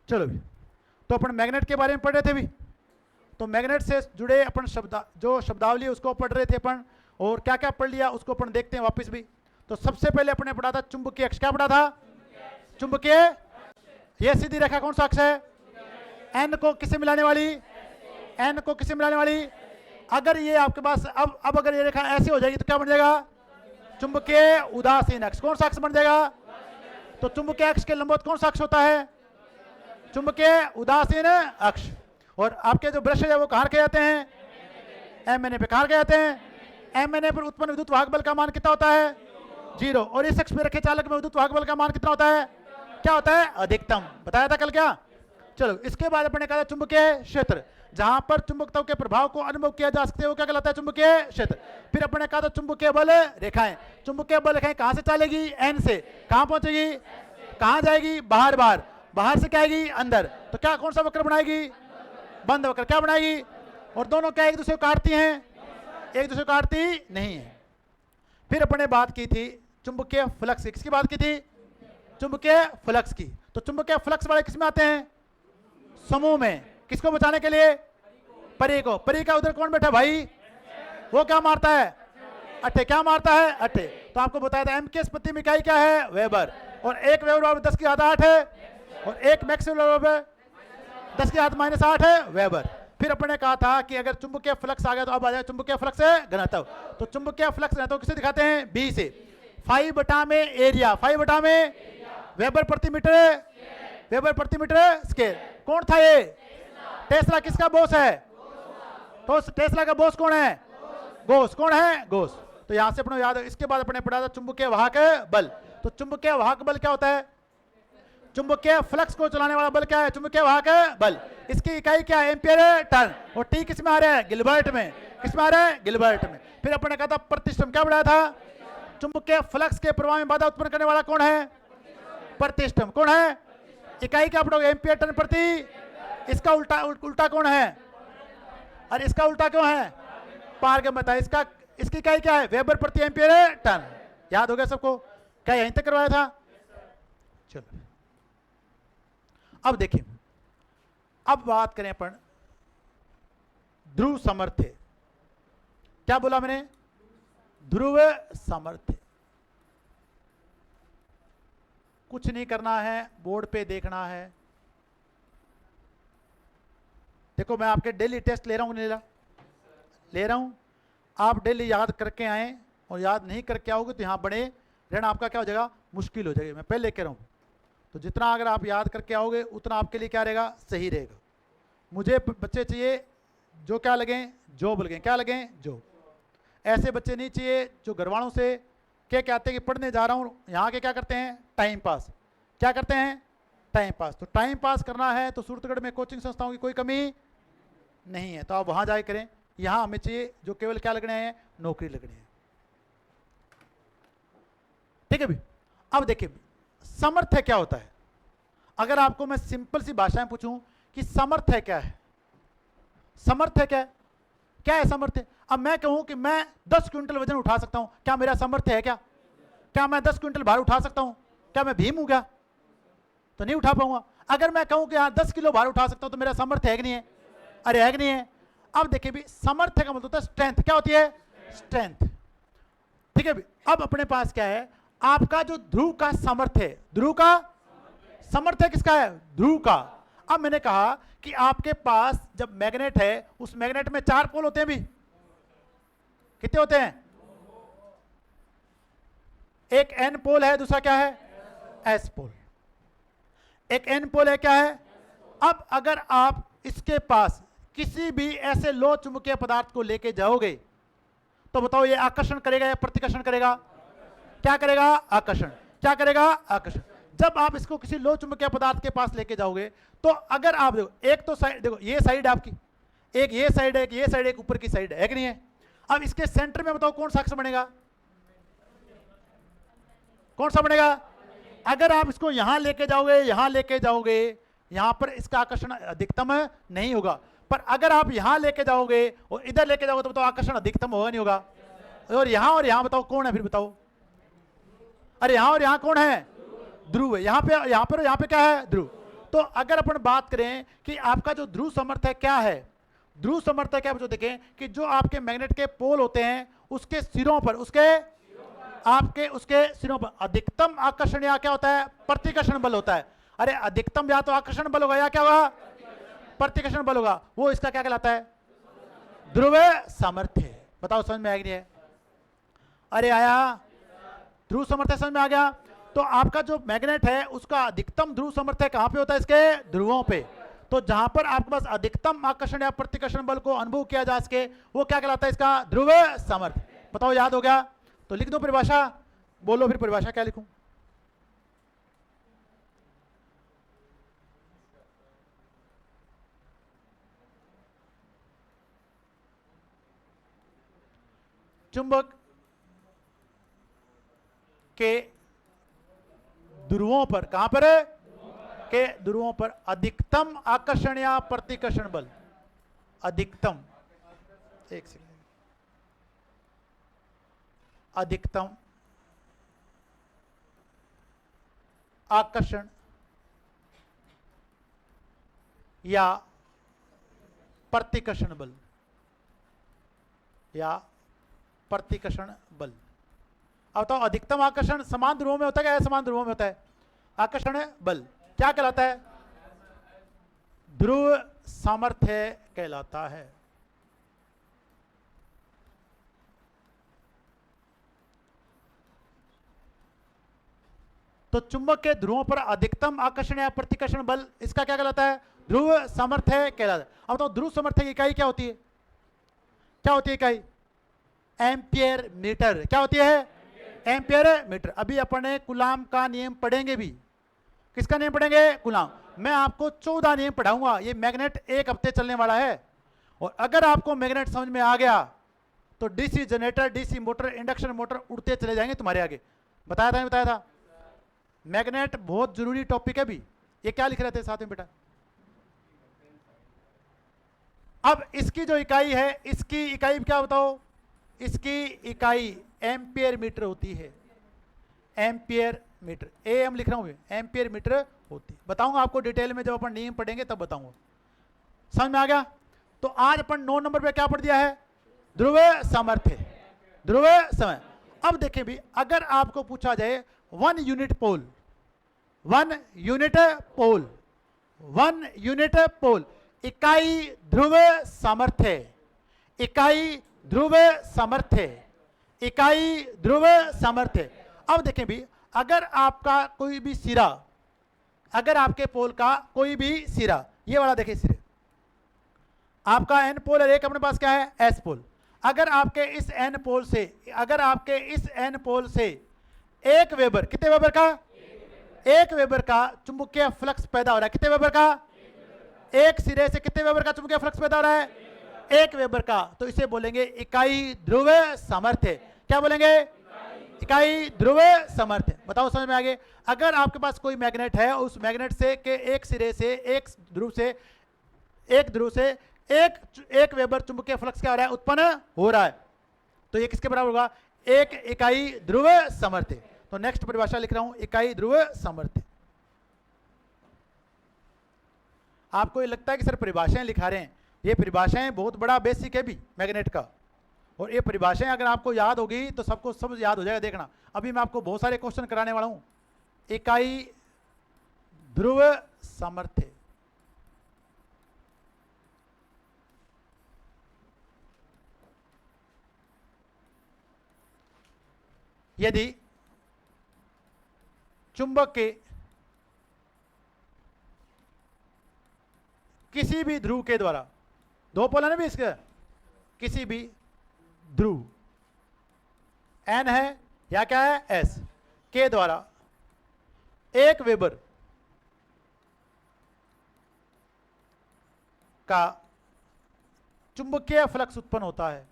चलो भी, तो अपन मैग्नेट के बारे में पढ़ रहे थे भी, तो मैग्नेट से जुड़े अपन जो शब्दावली उसको पढ़ रहे थे अपन, और क्या क्या पढ़ लिया उसको अपन देखते हैं वापस भी। तो सबसे पहले अपने पढ़ा था चुंबकीय अक्ष। क्या पढ़ा था? चुंबकीय, ये सीधी रेखा कौन सा अक्ष है? एन को किससे मिलाने वाली? एन को किससे मिलाने वाली? अगर ये आपके पास अब अगर ये रेखा ऐसी हो जाएगी तो क्या बन जाएगा? चुंबकीय उदासीन अक्ष। कौन सा अक्ष बन जाएगा? तो चुंबकीय अक्ष के लंबवत कौन सा अक्ष होता है? चुंबकीय उदासीन अक्ष। और आपके जो ब्रश है वो कहाँ रखे जाते हैं? एम एन ए पे। कहाँ रखे जाते हैं? एम एन ए पर उत्पन्न विद्युत वाहक बल का मान कितना होता है? 0। और इस अक्ष पे रखे चालक में विद्युत वाहक बल का मान कितना होता है? क्या होता है? अधिकतम। बताया था कल क्या? चलो, इसके बाद अपने कहा चुंबकीय क्षेत्र, जहां पर चुंबकत्व के प्रभाव को अनुभव किया जा सकता है वो क्या कहलाता है? चुंबकीय क्षेत्र। फिर अपने कहा था चुंबकीय बल रेखाएं। चुंबकीय बल रेखाएं कहां से चलेगी? एन से। कहां पहुंचेगी? कहां जाएगी? बाहर। बाहर, बाहर से क्या आएगी? अंदर। तो क्या कौन सा वक्र बनाएगी? बंद वक्र। क्या बनाएगी? और दोनों क्या एक दूसरे को काटती हैं? एक दूसरे को काटती नहीं है। फिर अपने बात की थी चुंबकीय फ्लक्स की। किसकी बात की थी? चुंबकीय फ्लक्स की। तो चुंबकीय फ्लक्स वाले किस में आते हैं? समूह में। किसको बचाने के लिए? परी को। परी का उधर कौन बैठा भाई? वो क्या मारता है? अट्ठे। क्या मारता है? अट्ठे। तो आपको बताया था एम के प्रति में इकाई क्या है? वेबर। और एक वेबर बराबर 10 की घात 8 है, और एक मैक्सवेल बराबर 10 की घात -8 है वेबर। फिर अपने कहा था कि अगर चुंबकीय फ्लक्स आ गया तो अब आ जाए चुंबकीय फ्लक्स घनत्व। तो चुंबकीय फ्लक्स घनत्व किसे दिखाते हैं? बी से। 5 बटा में एरिया, 5 बटा में वेबर प्रति मीटर, वेबर प्रति मीटर स्क्वायर। कौन था ये? टेस्ला। किसका बॉस है? तो टेस्ला का बॉस कौन है? गोस। कौन है? गोस। तो यहां से अपने याद है। इसके बाद अपने पढ़ा था चुंबकीय वाहक बल। तो चुंबकीय वाहक बल क्या होता है? चुंबकीय फ्लक्स को चलाने वाला बल क्या है? चुंबकीय वाहक बल। इसकी इकाई क्या है? Ampere turn. और टी किस में आ रहा है? गिलबर्ट में। किस में आ रहा है? गिलबर्ट में। फिर अपने कहा था प्रतिष्ठम। क्या बढ़ाया था? चुंबकीय फ्लक्स के प्रवाह में बाधा उत्पन्न करने वाला कौन है? प्रतिष्ठम। कौन है? इकाई क्या पढ़ोगे? एम्पियर टर्न प्रति। इसका उल्टा उल्टा कौन है? अरे इसका उल्टा क्यों है? पारगम्यता। इसका इसकी इकाई क्या है? वेबर प्रति एम्पियर टर्न। याद हो गया सबको? क्या यहीं तक करवाया था? चलो, अब देखिए, अब बात करें अपन ध्रुव सामर्थ्य। क्या बोला मैंने? ध्रुव सामर्थ्य। कुछ नहीं करना है, बोर्ड पे देखना है। देखो, मैं आपके डेली टेस्ट ले रहा हूं, ले रहा हूं। आप डेली याद करके आए, और याद नहीं करके आओगे तो यहां बने रहना आपका क्या हो जाएगा? मुश्किल हो जाएगा। मैं पहले कह रहा हूं, तो जितना अगर आप याद करके आओगे उतना आपके लिए क्या रहेगा? सही रहेगा। मुझे बच्चे चाहिए जो क्या लगें? जॉब लगें। क्या लगें? जॉब। ऐसे बच्चे नहीं चाहिए जो घर वालों से क्या कहते हैं कि पढ़ने जा रहा हूँ, यहाँ के क्या करते हैं? Time pass. क्या करते हैं? Time pass. तो टाइम पास करना है तो सूरतगढ़ में कोचिंग संस्थाओं की कोई कमी नहीं है, तो आप वहाँ जाए करें। यहाँ हमें चाहिए जो केवल क्या लगने हैं? नौकरी लगनी है। ठीक है भी। अब देखिए, सामर्थ्य क्या होता है? अगर आपको मैं सिंपल सी भाषा में पूछूं कि सामर्थ्य क्या है? सामर्थ्य क्या है? क्या है सामर्थ्य? अब मैं कहूं कि मैं 10 क्विंटल वजन उठा सकता हूं, क्या मेरा सामर्थ्य है? क्या क्या मैं 10 क्विंटल भार उठा सकता हूं? क्या मैं भीम हूं? क्या तो नहीं उठा पाऊंगा। अगर मैं कहूं कि हाँ 10 किलो भार उठा सकता हूं तो मेरा सामर्थ्य है कि नहीं है? अरे है कि नहीं है? अब देखिए भी, सामर्थ्य का मतलब होता है स्ट्रेंथ। क्या होती है? स्ट्रेंथ। ठीक है भी। अब अपने पास क्या है? आपका जो ध्रुव का सामर्थ्य है, ध्रुव का सामर्थ्य किसका है? ध्रुव का। अब मैंने कहा कि आपके पास जब मैग्नेट है, उस मैग्नेट में 4 पोल होते हैं भी। कितने होते हैं? एक एन पोल है, दूसरा क्या है? S pole. एक एन पोल है, क्या है? अब अगर आप इसके पास किसी भी ऐसे लो चुंबकीय पदार्थ को लेके जाओगे तो बताओ ये आकर्षण करेगा या प्रतिकर्षण करेगा? क्या करेगा? आकर्षण। क्या करेगा? आकर्षण। जब आप इसको किसी लो चुंबकीय पदार्थ के पास लेके जाओगे तो अगर आप देखो, एक तो साइड देखो, ये साइड आपकी, एक ये साइड है, एक ये साइड, एक ऊपर की साइड है कि नहीं है? अब इसके सेंटर में बताओ कौन सा अक्ष बनेगा? कौन सा बनेगा? अगर आप इसको यहां लेके जाओगे, यहां लेके जाओगे, यहां पर इसका आकर्षण अधिकतम नहीं होगा। पर अगर आप यहां लेके जाओगे और इधर लेके जाओगे तो बताओ आकर्षण अधिकतम होगा नहीं होगा? और यहां बताओ कौन है फिर? बताओ। अरे यहां और यहां कौन है? ध्रुव है। यहां पे और यहां पे क्या है? ध्रुव। तो अगर अपन बात करें कि आपका जो ध्रुव समर्थ है क्या है, ध्रुव समर्थ है क्या, जो देखें कि जो आपके मैग्नेट के पोल होते हैं उसके सिरों पर, उसके सिरों पर अधिकतम आकर्षण या क्या होता है, प्रतिकर्षण बल होता है। अरे अधिकतम या तो आकर्षण बल होगा या क्या होगा, प्रतिकर्षण बल होगा, वो इसका क्या कहलाता है, ध्रुव सामर्थ्य। बताओ समझ में आ गया है? अरे आया, ध्रुव सामर्थ्य समझ में आ गया। तो आपका जो मैग्नेट है उसका अधिकतम ध्रुव सामर्थ्य कहां पे होता है, इसके ध्रुवों पे। तो जहां पर आपके पास अधिकतम आकर्षण या प्रतिकर्षण बल को अनुभव किया जा सके वो क्या कहलाता है, इसका ध्रुव सामर्थ्य। बताओ याद हो गया? तो लिख दो परिभाषा, बोलो फिर परिभाषा क्या लिखूं? चुंबक के ध्रुवों पर, कहां पर है, के ध्रुवों पर अधिकतम आकर्षण या प्रतिकर्षण बल, अधिकतम, एक सेकंड, अधिकतम आकर्षण या प्रतिकर्षण बल, या प्रतिकर्षण बल। अब बताओ अधिकतम आकर्षण समान ध्रुवों में होता है क्या, समान ध्रुवों में होता है? आकर्षण बल क्या कहलाता है, ध्रुव सामर्थ्य कहलाता है। तो चुंबक के ध्रुवों पर अधिकतम आकर्षण या प्रतिकर्षण बल, इसका क्या कहलाता है, ध्रुव सामर्थ्य कहलाता है। अब तो ध्रुव सामर्थ्य की इकाई क्या होती है, क्या होती है इकाई, एम्पियर मीटर। क्या होती है, एम्पियर मीटर। अभी अपने कूलाम का नियम पढ़ेंगे भी। किसका नियम पढ़ेंगे, कूलाम। मैं आपको 14 नियम पढ़ाऊंगा, ये मैग्नेट 1 हफ्ते चलने वाला है। और अगर आपको मैग्नेट समझ में आ गया तो DC generator, DC motor, induction motor उड़ते चले जाएंगे तुम्हारे आगे। बताया था, नहीं बताया था? मैग्नेट बहुत जरूरी टॉपिक है भी। ये क्या लिख रहे थे साथ में बेटा? अब इसकी जो इकाई है, इसकी इकाई क्या बताओ, इसकी इकाई एम्पियर मीटर होती है, एम्पियर मीटर। एम लिख रहा हूं, एम्पियर मीटर होती है। बताऊंगा आपको डिटेल में, जब अपन नियम पढ़ेंगे तब बताऊंगा। समझ में आ गया? तो आज अपन 9 नंबर पे क्या पढ़ दिया है, ध्रुव सामर्थ्य, ध्रुव समय। अब देखें भी, अगर आपको पूछा जाए 1 यूनिट पोल, 1 यूनिट पोल, 1 यूनिट पोल, इकाई ध्रुव सामर्थ्य, इकाई ध्रुव सामर्थ्य, इकाई ध्रुव सामर्थ्य। अब देखें भी, अगर आपका कोई भी सिरा, अगर आपके पोल का कोई भी सिरा, ये वाला देखिए सिरे, आपका एन पोल है, एक अपने पास क्या है, एस पोल। अगर आपके इस एन पोल से, अगर आपके इस एन पोल से 1 वेबर, कितने वेबर का, 1 वेबर का चुंबकीय फ्लक्स पैदा हो रहा है। कितने वेबर का, एक सिरे से कितने वेबर का चुंबकीय फ्लक्स पैदा हो रहा है, 1 वेबर का। तो इसे बोलेंगे इकाई ध्रुव सामर्थ्य। क्या बोलेंगे, इकाई ध्रुव सामर्थ्य। बताओ समझ में आ गए? अगर आपके पास कोई मैग्नेट है, उस मैग्नेट से के एक सिरे से, एक ध्रुव से एक वेबर चुंबकीय फ्लक्स क्या हो रहा है, उत्पन्न हो रहा है। तो ये किसके बराबर होगा, 1 इकाई ध्रुव सामर्थ्य। तो नेक्स्ट परिभाषा लिख रहा हूं, इकाई ध्रुव सामर्थ्य। आपको ये लगता है कि सर परिभाषाएं लिखा रहे हैं, ये परिभाषाएं बहुत बड़ा बेसिक है भी मैग्नेट का। और ये परिभाषाएं अगर आपको याद होगी तो सबको सब याद हो जाएगा। देखना, अभी मैं आपको बहुत सारे क्वेश्चन कराने वाला हूं। इकाई ध्रुव सामर्थ्य, यदि चुंबक के किसी भी ध्रुव के द्वारा, 2 पोल है ना भी इसके, किसी भी ध्रुव एन है या क्या है, एस के द्वारा 1 वेबर का चुंबकीय फ्लक्स उत्पन्न होता है,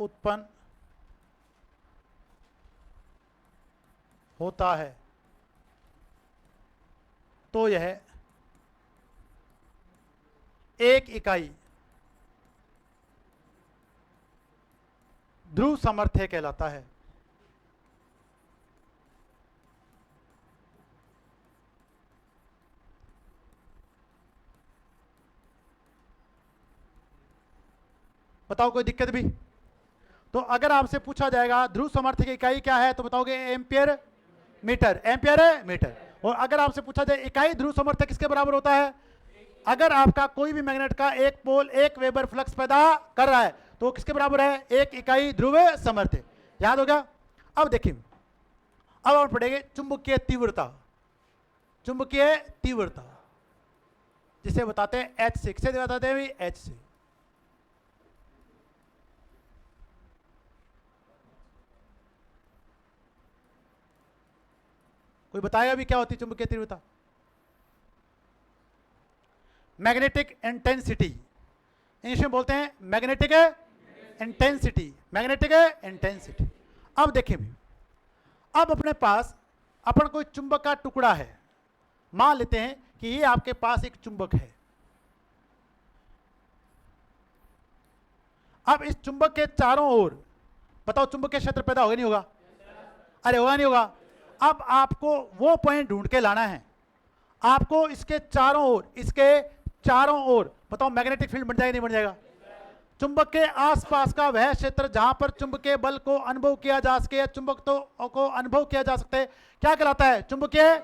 उत्पन्न होता है, तो यह 1 इकाई ध्रुव सामर्थ्य कहलाता है। बताओ कोई दिक्कत भी? तो अगर आपसे पूछा जाएगा ध्रुव समर्थ की इकाई क्या है, तो बताओगे एम्पियर मीटर, एम्पियर मीटर। और अगर आपसे पूछा जाए इकाई ध्रुव समर्थ किसके बराबर होता है, अगर आपका कोई भी मैग्नेट का एक पोल 1 वेबर फ्लक्स पैदा कर रहा है तो किसके बराबर है, 1 इकाई ध्रुव समर्थ। याद हो गया? अब देखिए, अब हम पढ़ेंगे चुंबकीय तीव्रता। चुंबकीय तीव्रता जिसे बताते हैं एच से, किसे बताते हैं एच से। कोई बताएगा भी क्या होती है चुंबकीय तीव्रता? मैग्नेटिक इंटेंसिटी, इंग्लिश में बोलते हैं मैग्नेटिक इंटेंसिटी, मैग्नेटिक इंटेंसिटी। अब देखिए भी, अब अपने पास अपन कोई चुंबक का टुकड़ा है, मान लेते हैं कि ये आपके पास एक चुंबक है। अब इस चुंबक के चारों ओर बताओ चुंबकीय क्षेत्र पैदा होगा नहीं होगा? अरे होगा नहीं होगा? अब आपको वो पॉइंट ढूंढ के लाना है, आपको इसके चारों ओर, इसके चारों ओर बताओ मैग्नेटिक फील्ड बन जाएगा नहीं बन जाएगा? चुंबक के आसपास का वह क्षेत्र जहां पर चुंबकीय बल को अनुभव किया जा सके, चुंबक तो को अनुभव किया जा सकता है, क्या कहलाता है? चुंबकीय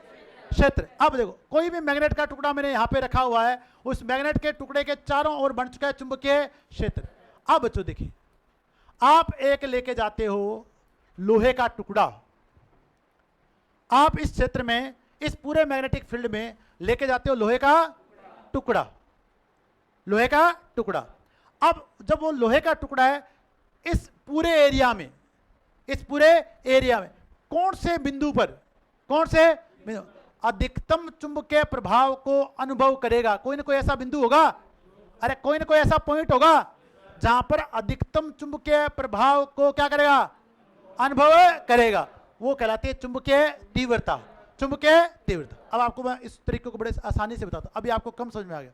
क्षेत्र। अब देखो कोई भी मैग्नेट का टुकड़ा मैंने यहां पे रखा हुआ है, उस मैग्नेट के टुकड़े के चारों ओर बन चुका है चुंबकीय क्षेत्र। अब बच्चों देखिए, आप एक लेके जाते हो लोहे का टुकड़ा, आप इस क्षेत्र में, इस पूरे मैग्नेटिक फील्ड में लेके जाते हो लोहे का टुकड़ा, लोहे का टुकड़ा। अब जब वो लोहे का टुकड़ा है, इस पूरे एरिया में, इस पूरे एरिया में कौन से बिंदु पर, कौन से बिंदु अधिकतम चुंबकीय प्रभाव को अनुभव करेगा? कोई ना कोई ऐसा बिंदु होगा, अरे कोई ना कोई ऐसा पॉइंट होगा जहां पर अधिकतम चुंबकीय प्रभाव को क्या करेगा? अनुभव करेगा। वो कहलाती है चुंबकीय तीव्रता, चुंबकीय तीव्रता। अब आपको मैं इस तरीके को बड़े आसानी से बताता हूं, अभी आपको कम समझ में आ गया।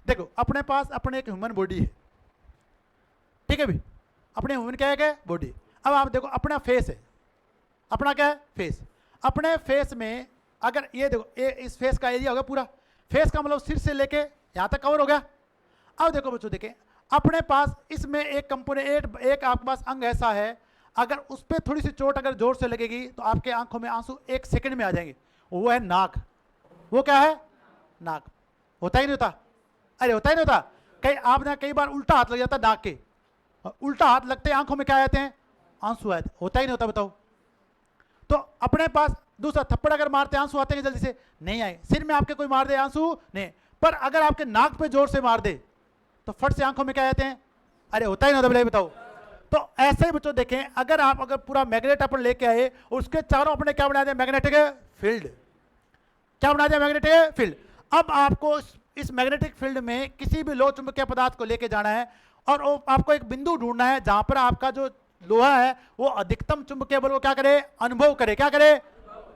देखो अपने पास अपने एक ह्यूमन बॉडी है, ठीक है भी, अपने ह्यूमन क्या है बॉडी। अब आप देखो अपना फेस है, अपना क्या है फेस। अपने फेस में अगर ये देखो इस फेस का एरिया होगा पूरा, फेस का मतलब सिर से लेके यहां तक कवर हो गया। अब देखो बच्चों देखें, अपने पास इसमें एक कंपोनेंट, एक आपके पास अंग ऐसा है, अगर उस पर थोड़ी सी चोट अगर जोर से लगेगी तो आपके आंखों में आंसू 1 सेकंड में आ जाएंगे। वो है नाक। वो क्या है? नाक। होता ही नहीं होता? अरे होता ही नहीं होता? आपने कई बार उल्टा हाथ लग जाता नाक के, उल्टा हाथ लगते आंखों में क्या आते हैं? आंसू आते। होता ही नहीं होता? बताओ। तो अपने पास दूसरा थप्पड़ अगर मारते आंसू आते हैं जल्दी से? नहीं आए। सिर में आपके कोई मार दे आंसू नहीं, पर अगर आपके नाक पे जोर से मार दे तो फट से आंखों में क्या आते हैं? अरे होता ही नहीं होता? बताओ। तो ऐसे ही बच्चों देखें, अगर पूरा मैग्नेट अपन लेके आए, उसके चारों अपने क्या बना दिया? Magnetic field. क्या बना दिया? Magnetic field. अब आपको इस मैग्नेटिक फील्ड में किसी भी लोह चुंबकीय पदार्थ को लेके जाना है और आपको एक बिंदु ढूंढना है जहां पर आपका जो लोहा है वो अधिकतम चुंबकीय बल को क्या करे? अनुभव करे। क्या करे?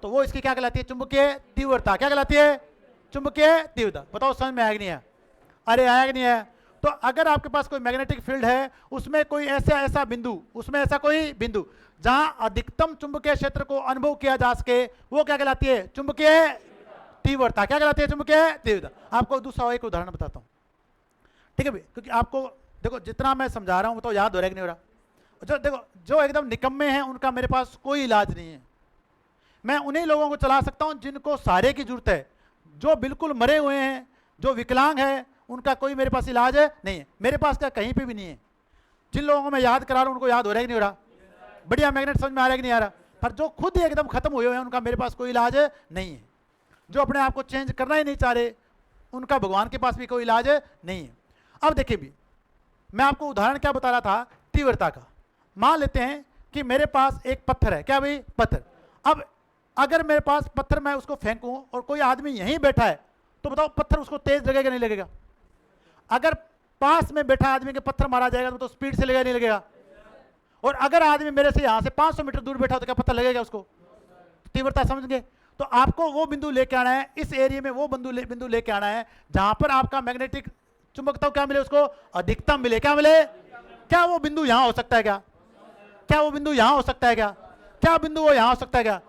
तो वो इसकी क्या कहलाती है? चुंबकीय तीव्रता। क्या कहलाती है? चुंबकीय तीव्रता। बताओ समझ में आया कि नहीं है? अरे आया कि नहीं है? तो अगर आपके पास कोई मैग्नेटिक फील्ड है, उसमें कोई ऐसा बिंदु, उसमें ऐसा कोई बिंदु जहां अधिकतम चुंबकीय क्षेत्र को अनुभव किया जा सके, वो क्या कहलाती है? चुंबकीय तीव्रता। क्या कहलाती है? चुंबकीय तीव्रता। आपको दूसरा एक उदाहरण बताता हूं, ठीक है भाई, क्योंकि आपको देखो जितना मैं समझा रहा हूं तो याद हो रहा है कि नहीं हो रहा? जो देखो जो एकदम निकम्मे हैं उनका मेरे पास कोई इलाज नहीं है। मैं उन्हीं लोगों को चला सकता हूं जिनको सहारे की जरूरत है। जो बिल्कुल मरे हुए हैं, जो विकलांग है, उनका कोई मेरे पास इलाज नहीं है। मेरे पास क्या कहीं पे भी नहीं है। जिन लोगों को मैं याद करा रहा हूं उनको याद हो रहा है कि नहीं हो रहा? बढ़िया मैग्नेट समझ में आ रहा है कि नहीं आ रहा? पर जो खुद ही एकदम खत्म हुए हुए हैं उनका मेरे पास कोई इलाज नहीं है। जो अपने आप को चेंज करना ही नहीं चाह रहे, उनका भगवान के पास भी कोई इलाज नहीं है। अब देखिए भी, मैं आपको उदाहरण क्या बता रहा था? तीव्रता का। मान लेते हैं कि मेरे पास एक पत्थर है। क्या भाई? पत्थर। अब अगर मेरे पास पत्थर, मैं उसको फेंकूं और कोई आदमी यहीं बैठा है, तो बताओ पत्थर उसको तेज लगेगा नहीं लगेगा? अगर पास में बैठा आदमी के पत्थर मारा जाएगा तो स्पीड से लगेगा नहीं लगेगा? और अगर आदमी मेरे से यहां से 500 मीटर दूर बैठा तो क्या पत्थर लगेगा उसको? तीव्रता समझ गए? तो आपको वो बिंदु लेके आना है, इस एरिया में वो बिंदु लेके आना है जहां पर आपका मैग्नेटिक चुंबकत्व क्या मिले? उसको अधिकतम मिले। क्या मिले? क्या वो बिंदु यहां हो सकता है? क्या वो बिंदु यहां हो सकता है? क्या बिंदु वो यहां हो सकता है?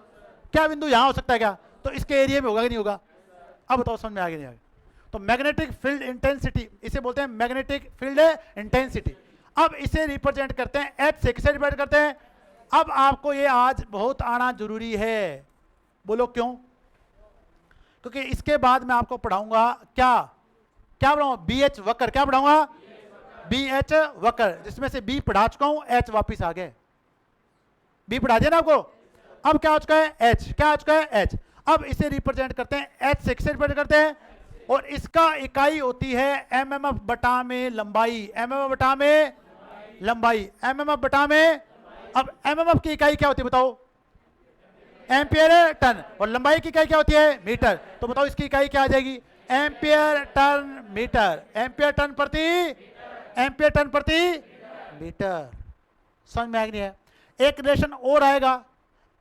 क्या बिंदु यहां हो सकता है? तो इसके एरिया में होगा कि नहीं होगा? अब बताओ समझ में आ गया नहीं आ गया? तो मैग्नेटिक फील्ड इंटेंसिटी, इसे बोलते हैं मैग्नेटिक फील्ड इंटेंसिटी। अब इसे रिप्रेजेंट करते हैं एच से, किसे रिप्रेजेंट करते हैं? अब आपको ये आज बहुत आना जरूरी है, बोलो क्यों? क्योंकि इसके बाद मैं आपको पढ़ाऊंगा क्या क्या पढ़ाऊंगा? BH वक्र। क्या पढ़ाऊंगा? BH वक्र, जिसमें से B पढ़ा चुका हूं, H वापिस आ गए। B पढ़ा दिया ना आपको, अब क्या हो चुका है? H। क्या हो चुका है? H। अब इसे रिप्रेजेंट करते हैं H से, किसे रिप्रेजेंट करते हैं? और इसका इकाई होती है mm बटा में लंबाई, mm बटा में लंबाई, mm बटा में। अब mm की इकाई क्या होती है बताओ? Ampere turn. और लंबाई की इकाई क्या होती है? मीटर। तो बताओ इसकी इकाई क्या आ जाएगी? Ampere turn metre, ampere turn प्रति, एम्पियर टन प्रति मीटर। समझ में आ गई है? एक रिलेशन और आएगा,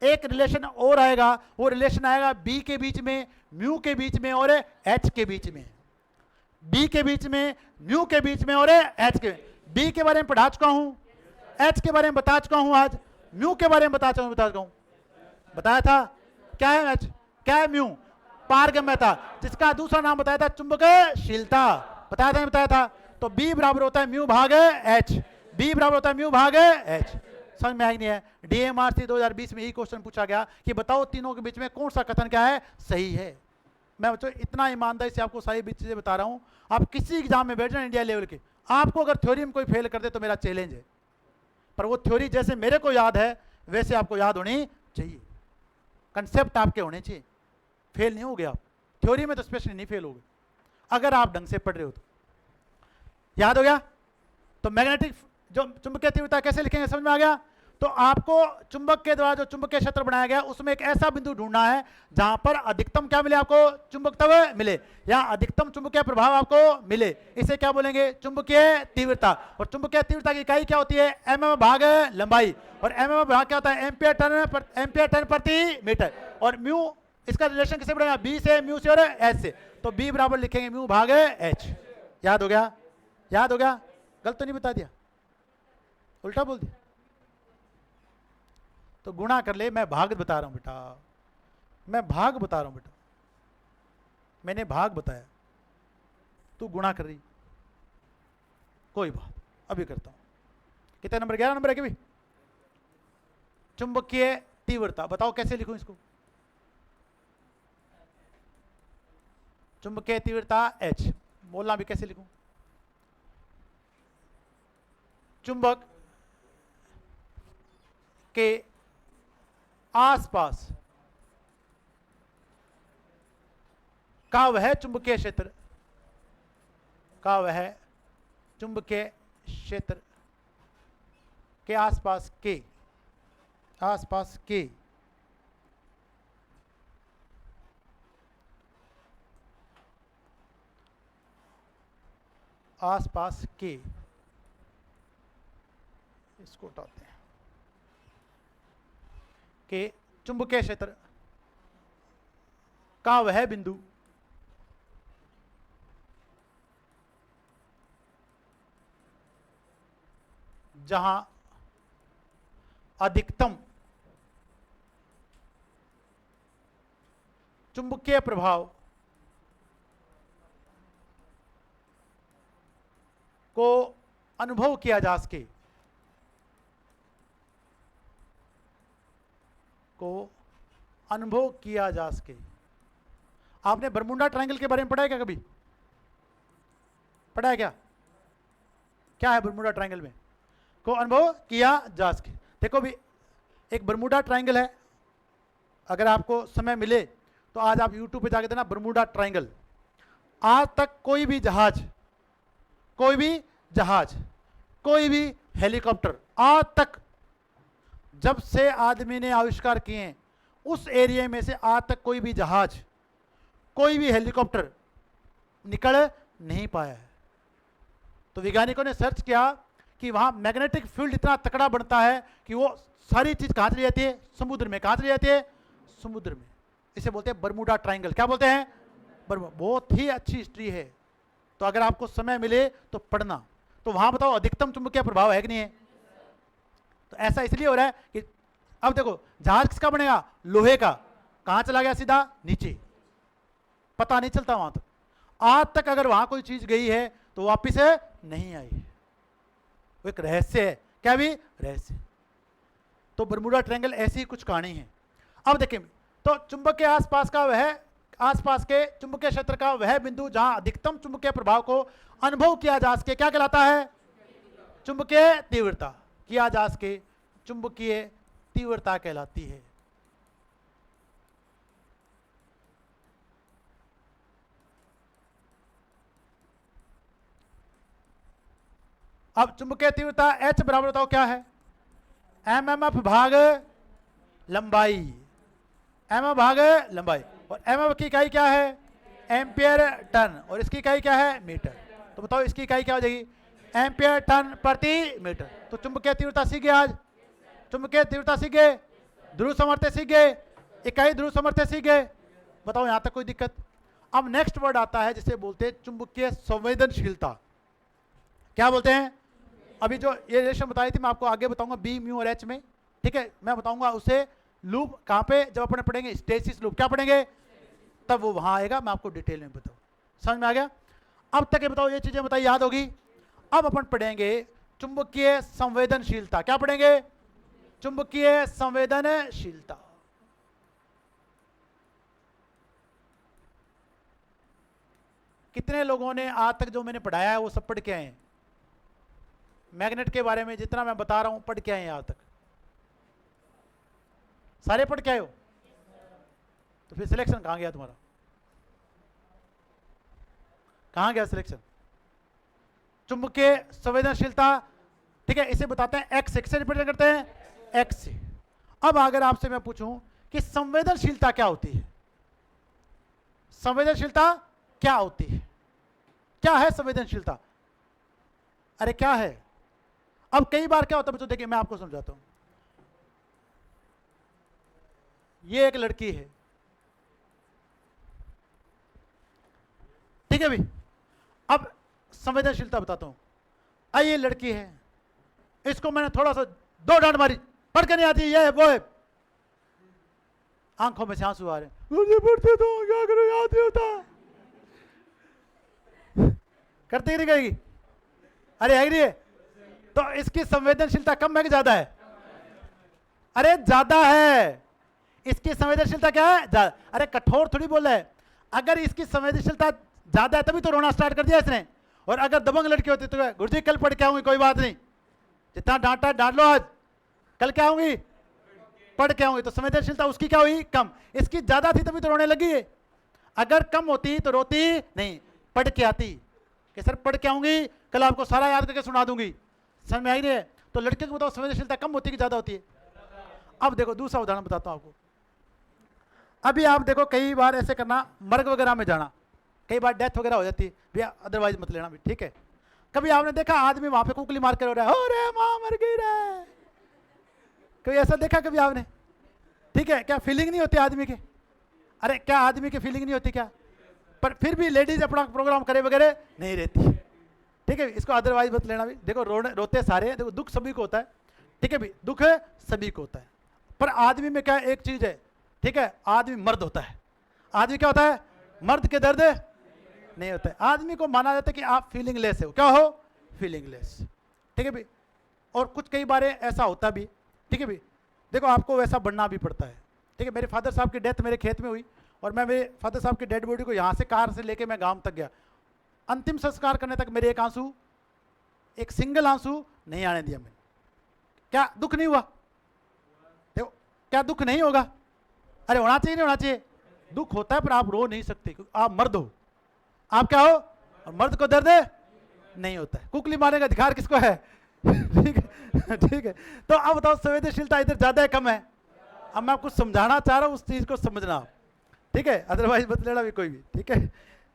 एक रिलेशन और आएगा, वो रिलेशन आएगा B के बीच में, म्यू के बीच में और H के बीच में। B के बीच में, म्यू के बीच में और H के। B के बारे में पढ़ा चुका हूं, H के बारे में बता चुका हूं, आज म्यू के बारे में बता चुका हूं। बताया था क्या है H, क्या है म्यू? पारगम्यता, जिसका दूसरा नाम बताया था चुंबकशीलता। बताया था नहीं बताया था? तो B बराबर होता है म्यू भाग H, B बराबर होता है म्यू भाग H। समझ में आई नहीं है? DMRC 2020 में यही क्वेश्चन पूछा गया कि बताओ तीनों के बीच में कौन सा कथन क्या है सही है। मैं बच्चों इतना ईमानदारी से आपको सारी चीजें बता रहा हूं, आप किसी एग्जाम में बैठ जाए इंडिया लेवल के, आपको अगर थ्योरी में कोई फेल कर दे तो मेरा चैलेंज है, पर वो थ्योरी जैसे मेरे को याद है वैसे आपको याद होनी चाहिए, कंसेप्ट आपके होने चाहिए। फेल नहीं हो गया आप थ्योरी में, तो स्पेशली नहीं फेल हो गए अगर आप ढंग से पढ़ रहे हो तो। याद हो गया? तो मैग्नेटिक जो चुंबकीय तीव्रता कैसे लिखेंगे, समझ में आ गया? तो आपको चुंबक के द्वारा जो चुंबकीय क्षेत्र बनाया गया उसमें एक ऐसा बिंदु ढूंढना है जहां पर अधिकतम क्या मिले आपको? चुंबकत्व मिले, या अधिकतम चुंबकीय प्रभाव आपको मिले। इसे क्या बोलेंगे? चुंबकीय तीव्रता। और चुंबकीय तीव्रता की इकाई क्या होती है? mm भाग लंबाई। और mm भाग क्या होता है? एम्पियर टन प्रति मीटर। और म्यू, इसका रिलेशन किसे बढ़ेगा? B से, म्यू से और H से। तो B बराबर लिखेंगे म्यू भाग H। याद हो गया? याद हो गया? गलत तो नहीं बता दिया? उल्टा बोल दिया? तो गुणा कर ले, मैं भाग बता रहा हूं बेटा, मैं भाग बता रहा हूं बेटा, मैंने भाग बताया, तू गुणा कर रही। कोई बात, अभी करता हूं। कितने नंबर? 11 नंबर है कि भी? चुंबकीय तीव्रता बताओ कैसे लिखूं इसको? चुंबकीय तीव्रता H, बोलना भी कैसे लिखूं? चुंबक के आसपास का वह चुंबकीय क्षेत्र, का वह चुंबकीय क्षेत्र के आसपास के, आसपास के आसपास के, इसको हटाते हैं, के चुंबकीय क्षेत्र का वह बिंदु जहां अधिकतम चुंबकीय प्रभाव को अनुभव किया जा सके, को अनुभव किया जा सके। आपने बरमुंडा ट्रायंगल के बारे में पढ़ा है क्या कभी? पढ़ा है क्या? क्या है बरमुंडा ट्रायंगल में? को अनुभव किया जा सके। देखो भी, एक बरमुंडा ट्रायंगल है, अगर आपको समय मिले तो आज आप YouTube पे जाके देना बरमुंडा ट्रायंगल। आज तक कोई भी जहाज, कोई भी जहाज, कोई भी हेलीकॉप्टर, आज तक जब से आदमी ने आविष्कार किए हैं उस एरिया में से आज तक कोई भी जहाज, कोई भी हेलीकॉप्टर निकल नहीं पाया है। तो वैज्ञानिकों ने सर्च किया कि वहां मैग्नेटिक फील्ड इतना तकड़ा बनता है कि वो सारी चीज कहां चली जाती है? समुद्र में। कहां चली जाती है? समुद्र में। इसे बोलते हैं बरमुडा ट्रायंगल। क्या बोलते हैं? बरमुडा। बहुत ही अच्छी हिस्ट्री है, तो अगर आपको समय मिले तो पढ़ना। तो वहां बताओ अधिकतम चुंबकीय प्रभाव है कि नहीं है? तो ऐसा इसलिए हो रहा है कि अब देखो जहाज किसका बनेगा? लोहे का। कहां चला गया? सीधा नीचे, पता नहीं चलता वहां तक। आज तक अगर वहां कोई चीज गई है तो वापिस नहीं आई। वो एक रहस्य है। क्या भी रहस्य। तो बरमूडा ट्रायंगल ऐसी कुछ कहानी है। अब देखिए, तो चुंबक के आसपास का वह, आसपास के चुंबकीय क्षेत्र का वह बिंदु जहां अधिकतम चुंबकीय प्रभाव को अनुभव किया जा सके क्या कहलाता है? चुंबकीय तीव्रता। किया जा सके चुंबकीय तीव्रता कहलाती है। अब चुंबकीय तीव्रता H बराबर बताओ क्या है? एमएमएफ भाग लंबाई, एमएम भाग लंबाई, और एमएम की इकाई क्या है? एम्पियर टन, और इसकी इकाई क्या है? मीटर। तो बताओ इसकी इकाई क्या हो जाएगी? एम्पियर टन प्रति मीटर। तो चुंबकीय तीव्रता सीख गए आज, चुंबकीय तीव्रता सीख गए, ध्रुव सामर्थ्य सीख गए, इकाई ध्रुव सामर्थ्य सीख गए। बताओ यहां तक कोई दिक्कत? अब नेक्स्ट वर्ड आता है जिसे बोलते हैं चुंबकीय संवेदनशीलता। क्या बोलते हैं? अभी जो ये रिलेशन बताई थी मैं आपको आगे बताऊंगा बी म्यू और एच में, ठीक है? मैं बताऊंगा उसे लूप कहां पे, जब अपने पढ़ेंगे स्टेसिस लूप, क्या पढ़ेंगे तब वो वहां आएगा, मैं आपको डिटेल में बताऊं। समझ में आ गया? अब तक ये बताओ, ये चीजें बताई याद होगी। अब अपन पढ़ेंगे चुंबकीय संवेदनशीलता। क्या पढ़ेंगे? चुंबकीय संवेदनशीलता। कितने लोगों ने आज तक जो मैंने पढ़ाया है वो सब पढ़ के आए हैं? मैग्नेट के बारे में जितना मैं बता रहा हूं पढ़ के आए हैं आज तक? सारे पढ़ के आए हो? तो फिर सिलेक्शन कहां गया तुम्हारा? कहां गया सिलेक्शन? चुंबकीय संवेदनशीलता, ठीक है, इसे बताते हैं एक्स। से रिप्रेजेंट करते हैं एक्स से। अब अगर आपसे मैं पूछूं कि संवेदनशीलता क्या होती है? संवेदनशीलता क्या होती है? क्या है संवेदनशीलता? अरे क्या है? अब कई बार क्या होता है बच्चों, देखिए मैं आपको समझाता हूं। ये एक लड़की है, ठीक है भाई। अब संवेदनशीलता बताता हूं। ये लड़की है, इसको मैंने थोड़ा सा दो डांट मारी, पढ़ के नहीं आती, ये है वो है, आंखों में से आंसू आ रहे हैं, मुझे पढ़ते तो क्या करो, याद नहीं होता। करती नहीं कहेगी? अरे है नहीं है? तो इसकी संवेदनशीलता कम है कि ज्यादा है? अरे ज्यादा है। इसकी संवेदनशीलता क्या है? ज्यादा। अरे कठोर थोड़ी बोला है। अगर इसकी संवेदनशीलता ज्यादा है तभी तो रोना स्टार्ट कर दिया इसने। और अगर दबंग लड़की होती तो गुरुजी कल पढ़ के आऊंगी, कोई बात नहीं, जितना डांटा डांट लो, आज कल क्या आऊंगी, पढ़ के आऊंगी। तो संवेदनशीलता उसकी क्या हुई? कम। इसकी ज्यादा थी तभी तो रोने लगी है। अगर कम होती तो रोती नहीं, पढ़ के आती कि सर पढ़ के आऊंगी, कल आपको सारा याद करके सुना दूंगी। समझ में आई नहीं है? तो लड़के को बताओ संवेदनशीलता कम होती कि ज्यादा होती है? अब देखो दूसरा उदाहरण बताता हूं आपको। अभी आप देखो कई बार ऐसे करना, मर्ग वगैरह में जाना, कई बार डेथ वगैरह हो जाती है भैया, अदरवाइज मत लेना भी, ठीक है? कभी आपने देखा आदमी वहां पे कुकली मार कर हो रहा है, हो रे मां मर गई रे, कभी ऐसा देखा कभी आपने? ठीक है, क्या फीलिंग नहीं होती आदमी के? अरे क्या आदमी की फीलिंग नहीं होती क्या? पर फिर भी लेडीज अपना प्रोग्राम करे वगैरह नहीं रहती, ठीक है? इसको अदरवाइज मत लेना भी। देखो रोते सारे, देखो दुख सभी को होता है, ठीक है भी, दुख सभी को होता है, पर आदमी में क्या एक चीज है, ठीक है, आदमी मर्द होता है। आदमी क्या होता है? मर्द के दर्द नहीं होता है। आदमी को माना जाता है कि आप फीलिंग लेस हो। क्या हो? फीलिंग लेस, ठीक है भी। और कुछ कई बार ऐसा होता भी, ठीक है भी, देखो आपको वैसा बनना भी पड़ता है, ठीक है? मेरे फादर साहब की डेथ मेरे खेत में हुई, और मैं मेरे फादर साहब की डेड बॉडी को यहाँ से कार से लेके मैं गांव तक गया। अंतिम संस्कार करने तक मेरे एक आंसू, एक सिंगल आंसू नहीं आने दिया मैंने। क्या दुख नहीं हुआ? देखो क्या दुख नहीं होगा? अरे होना चाहिए, नहीं होना चाहिए? दुख होता है, पर आप रो नहीं सकते क्योंकि आप मर्द हो। आप क्या हो? और मर्द को दर्द नहीं होता है। कुकली मारने का अधिकार किसको है? ठीक है, ठीक है। तो अब बताओ संवेदनशीलता इधर ज्यादा है कम है? अब मैं आपको समझाना चाह रहा हूं, उस चीज को समझना, ठीक है? अदरवाइज मत लेना भी कोई भी, ठीक है?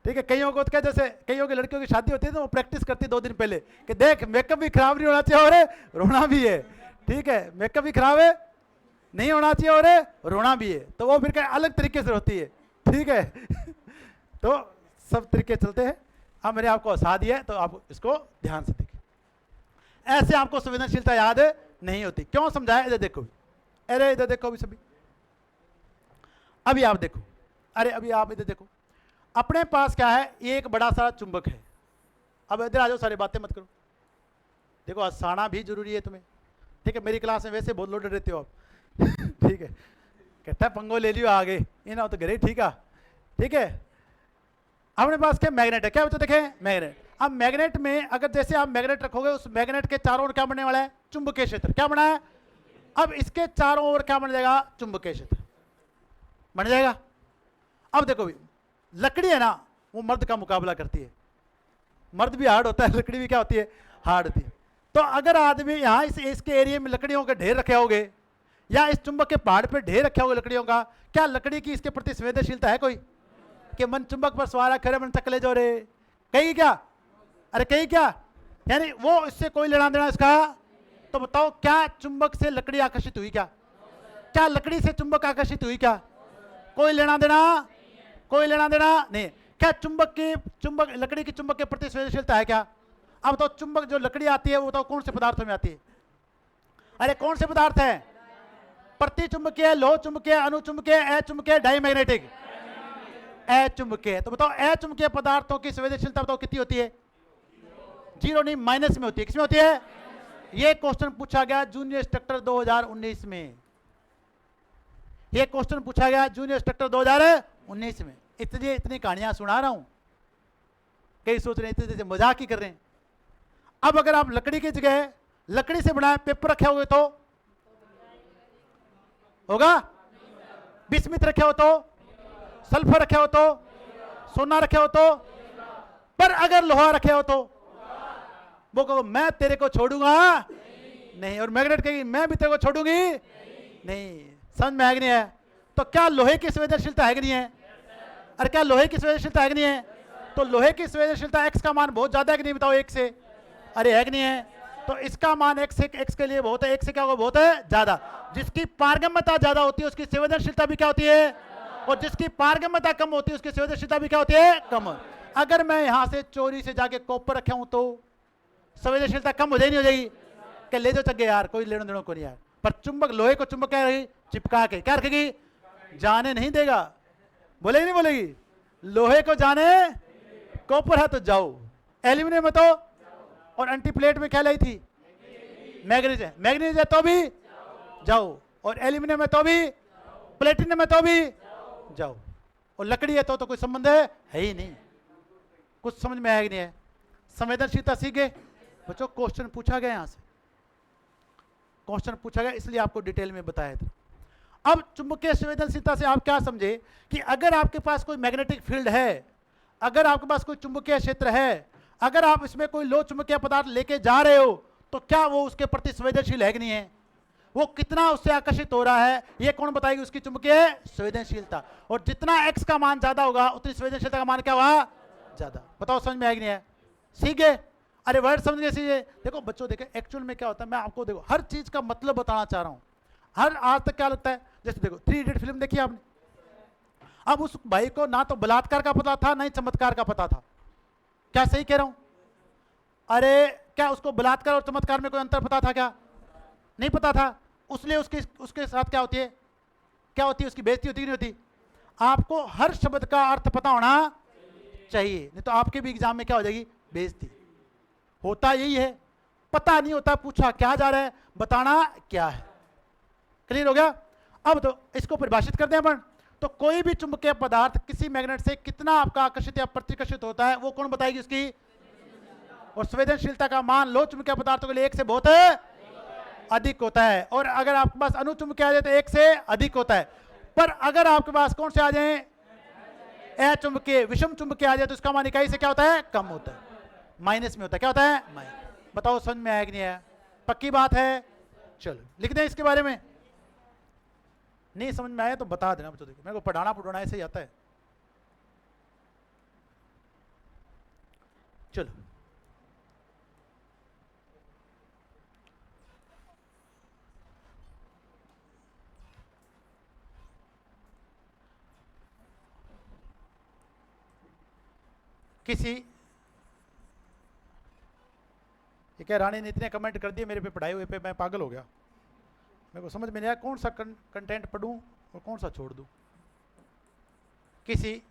ठीक है। कईयों को क्या, जैसे कईयों की लड़कियों की शादी होती है तो वो प्रैक्टिस करती है 2 दिन पहले कि देख मेकअप भी खराब नहीं होना चाहिए और रोना भी है, ठीक है? मेकअप भी खराब है, नहीं होना चाहिए और रोना भी है, तो वो फिर क्या अलग तरीके से होती है, ठीक है? तो सब तरीके चलते हैं। अब मैंने आपको हंसा दिया है तो आप इसको ध्यान से देखिए। ऐसे आपको संवेदनशीलता याद नहीं होती। क्यों समझाया? इधर देखो, अरे इधर देखो भी सभी, अभी आप देखो, अरे अभी आप इधर देखो, अपने पास क्या है? ये एक बड़ा सारा चुंबक है। अब इधर आ जाओ, सारी बातें मत करो। देखो हंसाना भी जरूरी है तुम्हें, ठीक है। मेरी क्लास में वैसे बहुत लोडेड रहते हो आप ठीक है, कहता पंगो ले लियो आगे ये ना तो घरे, ठीक है ठीक है। अपने पास क्या मैग्नेट है, क्या बच्चों देखे मैग्नेट। अब मैग्नेट में अगर जैसे आप मैग्नेट रखोगे उस मैग्नेट के चारों ओर क्या बनने वाला है, चुंबकीय क्षेत्र। क्या बना है, अब इसके चारों ओर क्या बन जाएगा, चुंबकीय क्षेत्र बन जाएगा। अब देखो भी लकड़ी है ना वो मर्द का मुकाबला करती है, मर्द भी हार्ड होता है, लकड़ी भी क्या होती है, हार्ड होती है। तो अगर आदमी यहाँ इसके एरिया में लकड़ियों के ढेर रखे होगे या इस चुंबक के पहाड़ पे ढेर रखे होगे लकड़ियों का, क्या लकड़ी की इसके प्रति संवेदनशीलता है कोई, कि मन चुंबक पर सवार खड़े मन चकले जो रे कहीं क्या, अरे कहीं क्या, यानी वो इससे कोई लेना देना इसका। तो बताओ क्या चुंबक से लकड़ी आकर्षित हुई, क्या क्या लकड़ी से चुंबक आकर्षित हुई, क्या कोई लेना देना, कोई लेना देना नहीं। क्या चुंबक लकड़ी की चुंबक के प्रति संवेदनशीलता है क्या। अब बताओ चुंबक जो लकड़ी आती है वो बताओ कौन से पदार्थों में आती है, अरे कौन से पदार्थ है, प्रति चुंबकीय, लोह चुंबकीय, अनुचुंबकीय, अचुंबकीय, डायमैग्नेटिक, अचुंबकीय। तो बताओ अचुंबकीय पदार्थों की संवेदनशीलता बताओ कितनी होती है, जीरो नहीं माइनस में होती है, किसमें होती है। ये क्वेश्चन पूछा गया जूनियर इंस्ट्रक्टर 2019 में, ये क्वेश्चन पूछा गया जूनियर इंस्ट्रक्टर 2019 में। इसलिए इतनी कहानियां सुना रहा हूं, कई सोच रहे हैं इतने मजाक ही कर रहे हैं। अब अगर आप लकड़ी की जगह लकड़ी से बनाए पेपर रखे हुए तो होगा, बिस्मित रखे हो तो, सल्फर रखे हो तो, सोना रखे हो तो, पर अगर लोहा रखे हो तो वो कहो मैं तेरे को छोड़ूंगा नहीं, और मैग्नेट कहेगी मैं भी तेरे को छोड़ूंगी नहीं। समझ में आएगी नहीं है। तो क्या लोहे की संवेदनशीलता है कि नहीं है, अरे क्या लोहे की संवेदनशीलता है कि नहीं है। तो लोहे की संवेदनशीलता x का मान बहुत ज्यादा है कि नहीं, बताओ एक से, अरे है कि नहीं है। तो इसका मान x के लिए बहुत है, x से क्या होगा, बहुत है ज्यादा। जिसकी पारगम्यता ज्यादा होती है उसकी संवेदनशीलता भी क्या होती है, और जिसकी पारगम्यता कम होती है उसकी संवेदनशीलता भी क्या होती है, कम। अगर मैं यहां से चोरी से जाके कॉपर रखा हूं तो संवेदनशीलता कम हो जाएगी, नहीं हो जाएगी, क्या ले जो चगे यार कोई लेनो देनो को नहीं यार। पर चुंबक लोहे को चुंबक क्या रही, चिपका के क्या रखेगी, जाने नहीं देगा, बोलेगी नहीं बोलेगी, लोहे को जाने, कॉपर है तो जाओ, एल्यूमिनियम में तो, और एंटीप्लेट में क्या लाई थी, मैग्नीज है, मैग्नीज है तो भी जाओ, और एल्यूमिनियम में तो भी, प्लेटिनम में तो भी जाओ, और लकड़ी है तो कोई संबंध है ही नहीं। कुछ समझ में आएगी नहीं है। संवेदनशीलता सीख गए बच्चों, क्वेश्चन पूछा गया यहां से, क्वेश्चन पूछा गया इसलिए आपको डिटेल में बताया था। अब चुंबकीय संवेदनशीलता से आप क्या समझे कि अगर आपके पास कोई मैग्नेटिक फील्ड है, अगर आपके पास कोई चुंबकीय क्षेत्र है, अगर आप इसमें कोई लोह चुंबकीय पदार्थ लेके जा रहे हो तो क्या वो उसके प्रति संवेदनशील है कि नहीं है, वो कितना उससे आकर्षित हो रहा है, ये कौन बताएगी, उसकी चुंबकीय संवेदनशीलता। और जितना x का मान ज्यादा होगा उतनी संवेदनशीलता का मान क्या हुआ, ज्यादा। बताओ समझ में आएगी नहीं है, सीख गए, अरे वर्ड समझ गए सीधे। देखो बच्चों देखे एक्चुअल में क्या होता है, मैं आपको देखो हर चीज का मतलब बताना चाह रहा हूं। हर आज तक क्या लगता है, जैसे देखो 3 इडियट फिल्म देखी आपने, अब उस भाई को ना तो बलात्कार का पता था ना ही चमत्कार का पता था, क्या सही कह रहा हूं, अरे क्या उसको बलात्कार और चमत्कार में कोई अंतर पता था क्या, नहीं पता था, उसलिए उसके साथ क्या होती है, क्या होती है, उसकी बेइज्जती होती नहीं होती। आपको हर शब्द का अर्थ पता होना चाहिए, नहीं तो आपके भी एग्जाम में क्या हो जाएगी, बेइज्जती। होता यही है, पता नहीं होता, पूछा क्या जा रहा है, बताना क्या है। क्लियर हो गया। अब तो इसको परिभाषित करते हैं अपन। तो कोई भी चुंबकीय पदार्थ किसी मैग्नेट से कितना आपका आकर्षित या प्रतिकर्षित होता है वो कौन बताएगी उसकी, और संवेदनशीलता का मान लोह चुंबकीय पदार्थों के लिए 1 से बहुत अधिक होता है, और अगर आपके पास अनुचुंबकीय आ जाए तो 1 से अधिक होता है। पर अगर आपके पास कौन से आ जाए, अचुंबकीय, विषम चुंबकीय आ जाए तो इसका मान इकाई से क्या होता है, कम होता है, माइनस में होता है, क्या होता है, माइनस। बताओ समझ में आया कि नहीं आया, पक्की बात है। चलो लिख दें इसके बारे में, नहीं समझ में आया तो बता देना बच्चों, देखो मेरे को पढ़ाना ऐसे ही आता है। चलो किसी, ये क्या रानी ने इतने कमेंट कर दिए मेरे पे पढ़ाई हुए पे, मैं पागल हो गया, मेरे को समझ में नहीं आया कौन सा कंटेंट पढ़ूं और कौन सा छोड़ दूं। किसी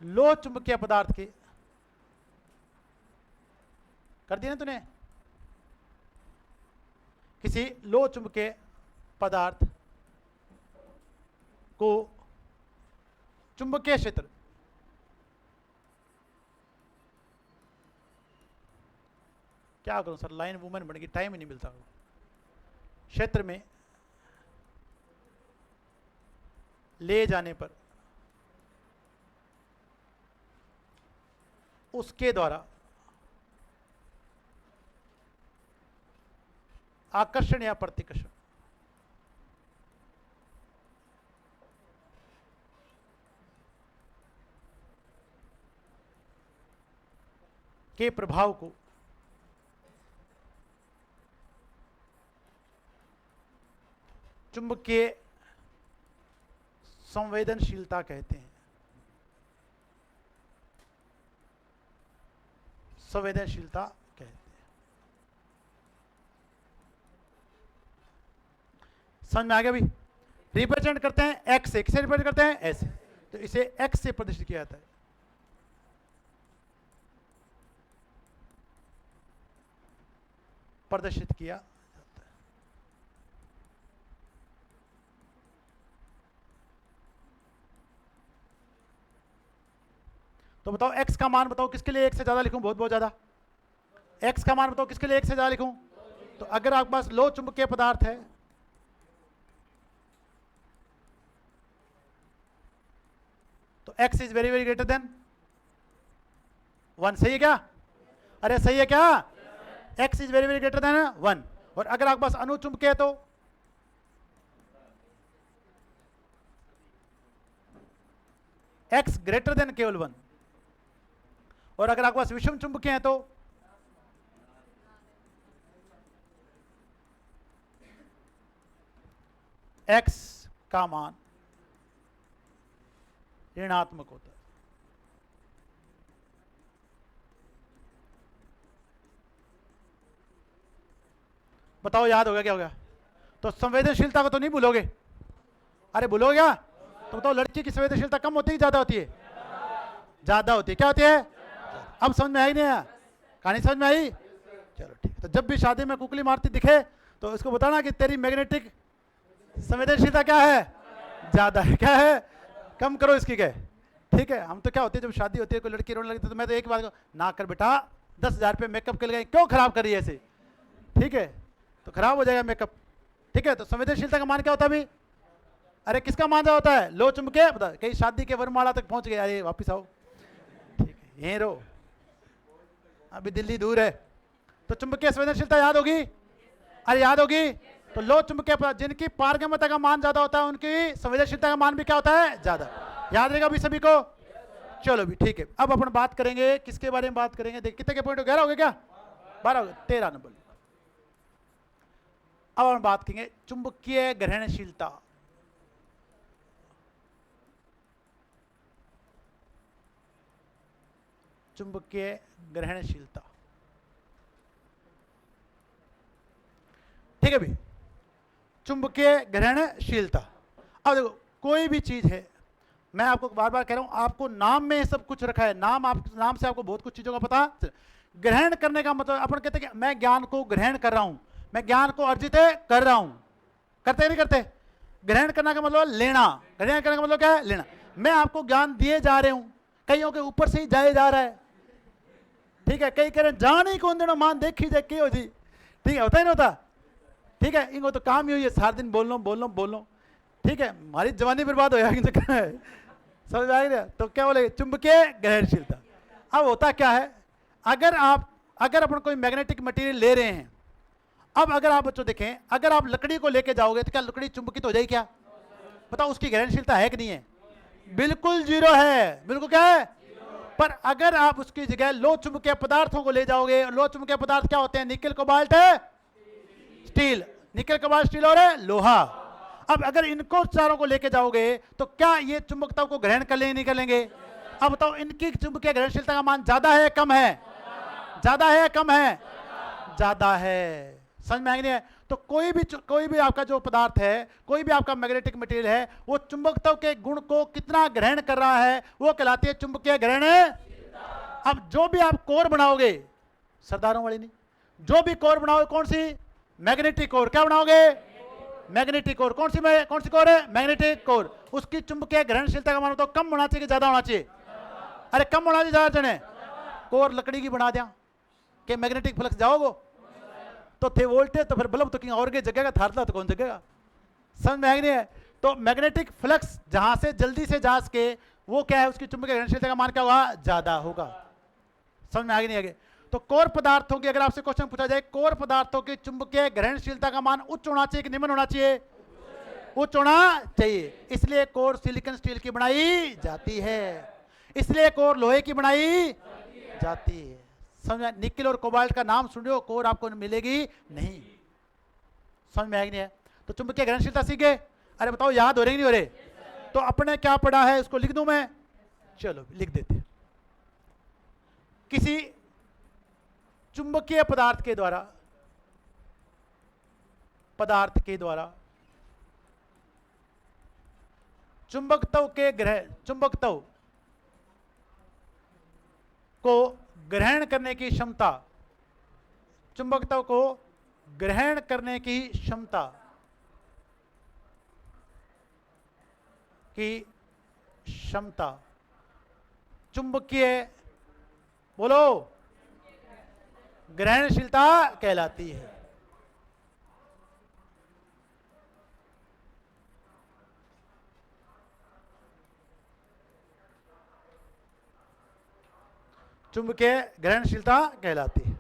लोह चुंबकीय पदार्थ के, कर दिया ना तूने, किसी लो चुंबकीय पदार्थ को चुंबकीय क्षेत्र क्या करूं सर, लाइन वूमेन बन गई, टाइम ही नहीं मिलता। क्षेत्र में ले जाने पर उसके द्वारा आकर्षण या प्रतिकर्षण के प्रभाव को चुंबकीय संवेदनशीलता कहते हैं। संवेदनशीलता कहते हैं। समझ में आ गया? भी रिप्रेजेंट करते हैं एक्स से, किसे रिप्रेजेंट करते हैं? ऐसे, तो इसे एक्स से प्रदर्शित किया जाता है। प्रदर्शित किया जाता है। तो बताओ एक्स का मान बताओ किसके लिए एक से ज्यादा लिखूं? बहुत बहुत ज्यादा। एक्स का मान बताओ किसके लिए एक से ज्यादा लिखूं? तो अगर आपके पास लो चुंबकीय पदार्थ है तो x is very very greater than 1। सही है क्या? अरे सही है क्या? x is very very greater than 1। और अगर आपके पास अनुचुंबकीय है तो x ग्रेटर देन केवल 1। और अगर आपके पास विषम चुंबकीय है तो x का मान ऋणात्मक होता है। बताओ याद हो गया? क्या हो गया? तो संवेदनशीलता को तो नहीं भूलोगे? अरे भूलोगे क्या? तो बताओ लड़की की संवेदनशीलता कम होती है ज्यादा होती है? ज्यादा होती है। क्या होती है? अब समझ में आई नहीं आया? कहानी समझ में आई? चलो ठीक है। तो जब भी शादी में कुकली मारती दिखे तो इसको बताना कि तेरी मैग्नेटिक संवेदनशीलता क्या है? ज्यादा है। क्या है? कम करो इसकी। क्या ठीक है? हम तो क्या होते हैं जब शादी होती है कोई लड़की रोने लगती है तो मैं तो एक बात ना कर बेटा, 10,000 रुपये मेकअप के लिए क्यों खराब कर रही है ऐसे? ठीक है, तो खराब हो जाएगा मेकअप। ठीक है, तो संवेदनशीलता का मान क्या होता है अभी? अरे किसका मान होता है? लो चुंबकीय। बता, कहीं शादी के वरमाला तक पहुंच गए, अरे वापिस आओ। ठीक है, यहीं रहो, अभी दिल्ली दूर है। तो चुंबकीय संवेदनशीलता याद होगी? अरे याद होगी? तो लो चुंबकीय जिनकी पारगम्यता का मान ज्यादा होता है उनकी संवेदनशीलता का मान भी क्या होता है? ज्यादा। याद रहेगा अभी सभी को? चलो भी ठीक है। अब अपन बात करेंगे किसके बारे में बात करेंगे? देख कितने के पॉइंट? 11 हो गए क्या? 12 हो गए। 13 नंबर। अब हम बात करेंगे चुंबकीय ग्रहणशीलता। चुंबकीय ग्रहणशीलता, ठीक है भी। चुंबकीय ग्रहणशीलता। अब देखो कोई भी चीज है, मैं आपको बार बार कह रहा हूं, आपको नाम में सब कुछ रखा है। नाम से आपको बहुत कुछ चीजों का पता। ग्रहण करने का मतलब अपन कहते हैं कि मैं ज्ञान को ग्रहण कर रहा हूं, मैं ज्ञान को अर्जित कर रहा हूं। करते नहीं करते? ग्रहण करने का मतलब लेना। ग्रहण करने का मतलब क्या है? लेना। मैं आपको ज्ञान दिए जा रहे हूं, कईयों के ऊपर से ही जाए जा रहा है। ठीक है, कई कह रहे जान ही कौन देना मान देखी जाए क्यों जी। ठीक है, होता ही नहीं होता? ठीक है, इनको तो काम ही हुई है सारा दिन बोल लो। ठीक है, हमारी जवानी बर्बाद हो जाएगी। समझ आ गया? तो क्या बोले? चुंबकीय ग्रहणशीलता। अब होता क्या है, अगर अपन कोई मैग्नेटिक मटेरियल ले रहे हैं, अब अगर आप बच्चों देखें, अगर आप लकड़ी को लेके जाओगे तो क्या लकड़ी चुंबकित हो जाएगी? क्या बताओ, उसकी ग्रहणशीलता है कि नहीं है? बिल्कुल जीरो है। बिल्कुल क्या है? पर अगर आप उसकी जगह लो चुंबकीय पदार्थों को ले जाओगे, लो चुंबकीय पदार्थ क्या होते हैं? निकल, कोबाल्ट, स्टील। निकल, कोबाल्ट, स्टील और लोहा। अब अगर इनको चारों को लेके जाओगे तो क्या ये चुंबकता को ग्रहण कर लेंगे? नहीं कर लेंगे? अब बताओ इनकी चुंबकीय ग्रहणशीलता का मान ज्यादा है कम है? ज्यादा है कम है? ज्यादा है। समझ में आएंगे? तो कोई भी आपका जो पदार्थ है, कोई भी आपका मैग्नेटिक मटेरियल है, वो चुंबकत्व के गुण को कितना ग्रहण कर रहा है वो कहलाती है चुंबकीय ग्रहण। अब जो भी आप कोर बनाओगे, सरदारों वाली नहीं, जो भी कोर बनाओगे कौन सी? Magnetic core. क्या बनाओगे? Magnetic core. कौन सी कोर है? Magnetic core. उसकी चुंबकीय ग्रहणशीलता का मान तो कम होना चाहिए कि ज्यादा होना चाहिए? अरे कम होना चाहिए, ज्यादा चढ़े। कोर लकड़ी की बना दिया कि मैग्नेटिक फ्लक्स जाओगे तो थे वोल्टेज, तो फिर बल्ब तो कहीं और के जगेगा, थारला तो कौन जगेगा? समझ में आ नहीं है? तो मैग्नेटिक फ्लक्स जहां से जल्दी से जा सके वो क्या है, उसकी चुंबकीय ग्रहणशीलता का मान क्या होगा? ज्यादा होगा। समझ में आगे नहीं आगे? तो कोर पदार्थों की, अगर आपसे क्वेश्चन पूछा जाए कोर पदार्थों की चुंबकीय ग्रहणशीलता का मान उच्च होना चाहिए कि निम्न होना चाहिए? उच्च होना चाहिए। इसलिए कोर सिलिकॉन स्टील की बनाई जाती है, इसलिए कोर लोहे की बनाई जाती है। समझ में? निकेल और कोबाल्ट का नाम सुन लो, कोर आपको मिलेगी नहीं। समझ में आएगी नहीं है? तो चुंबकीय ग्रहणशीलता सीख गए? अरे बताओ याद हो रही नहीं हो रहे? तो अपने क्या पढ़ा है उसको लिख दूं मैं? चलो लिख देते। किसी चुंबकीय पदार्थ के द्वारा चुंबकत्व को ग्रहण करने की क्षमता, चुंबकत्व को ग्रहण करने की क्षमता चुंबकीय, बोलो, ग्रहणशीलता कहलाती है। चुंबकीय ग्रहणशीलता कहलाती है।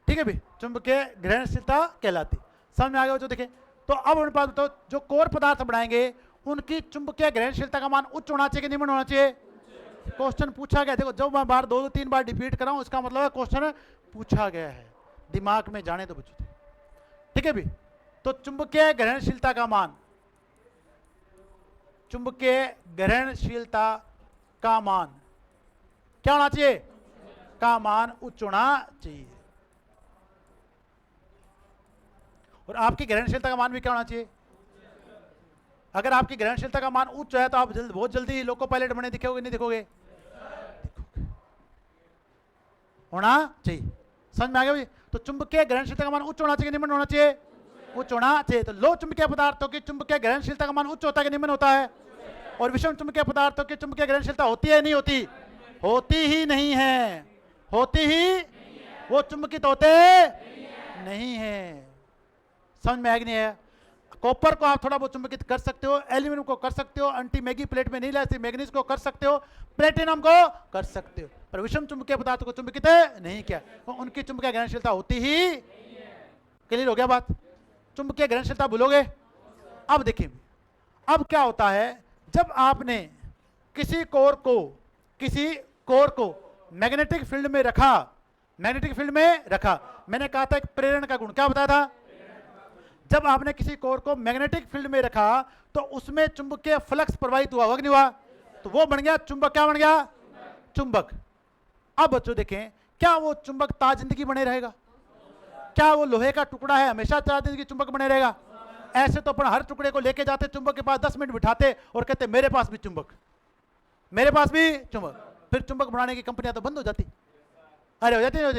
ठीक है भाई, चुंबकीय ग्रहणशीलता कहलाती। समझ में आ गया? जो देखें तो अब उन पास तो जो कोर पदार्थ बनाएंगे उनकी चुंबकीय ग्रहणशीलता का मान उच्च होना चाहिए कि निम्न होना चाहिए? क्वेश्चन पूछा गया। देखो जब मैं बार 2-3 बार रिपीट कर रहा हूं इसका मतलब है क्वेश्चन पूछा गया है, दिमाग में जाने तो बच्चों। ठीक है भाई, तो चुंबकीय ग्रहणशीलता का मान, चुंबकीय ग्रहणशीलता का मान क्या होना चाहिए? का मान उच्च होना चाहिए। और आपकी ग्रहणशीलता का मान भी क्या होना चाहिए? अगर आपकी ग्रहणशीलता का मान उच्च है तो आप बहुत जल्दी लोको पायलट बने दिखोगे नहीं दिखोगे? दिखोगे। होना चाहिए। समझ में आ गया भाई? तो चुंबकीय ग्रहणशीलता का मान उच्च होना चाहिए निम्न होना चाहिए? उच्च होना चाहिए। तो लो चुंबकीय पदार्थों की चुंबकीय ग्रहणशीलता का मान उच्च होता है कि निम्न होता है? और विषम चुंबकीय पदार्थों की चुंबकीय ग्रहणशीलता होती है नहीं होती? होती ही नहीं है। होती ही, वो चुंबकित होते नहीं है। समझ में आ गया नहीं है? कॉपर को आप थोड़ा बहुत चुंबकित कर सकते हो, एल्यूमिनियम को कर सकते हो, अंटी मैगी प्लेट में नहीं ला सकते, मैग्नीज को कर सकते हो, प्लेटिनम को कर सकते हो, पर विषम चुंबकीय पदार्थ को चुंबकित नहीं किया तो उनकी चुंबकीय ग्रहणशीलता होती ही। क्लियर हो गया बात? चुंबकीय ग्रहणशीलता भूलोगे? अब देखिए, अब क्या होता है जब आपने किसी कोर को मैग्नेटिक फील्ड में रखा, मैंने कहा था एक प्रेरण का गुण, क्या बताया था? जब आपने किसी कोर को मैग्नेटिक फील्ड में रखा तो उसमें चुंबकीय फ्लक्स प्रवाहित हुआ कि नहीं हुआ? तो वो बन गया चुंबक। क्या बन गया? चुंबक। अब बच्चों देखें, क्या वो चुंबक ताजिंदगी बने रहेगा? क्या वो लोहे का टुकड़ा है हमेशा ताजिंदगी चुंबक बने रहेगा? ऐसे तो अपन हर टुकड़े को लेके जाते चुंबक के पास, 10 मिनट बिठाते और कहते मेरे पास भी चुंबक, मेरे पास भी चुंबक। फिर चुंबक बनाने की कंपनियां तो बंद हो जाती। अरे हो जाती है।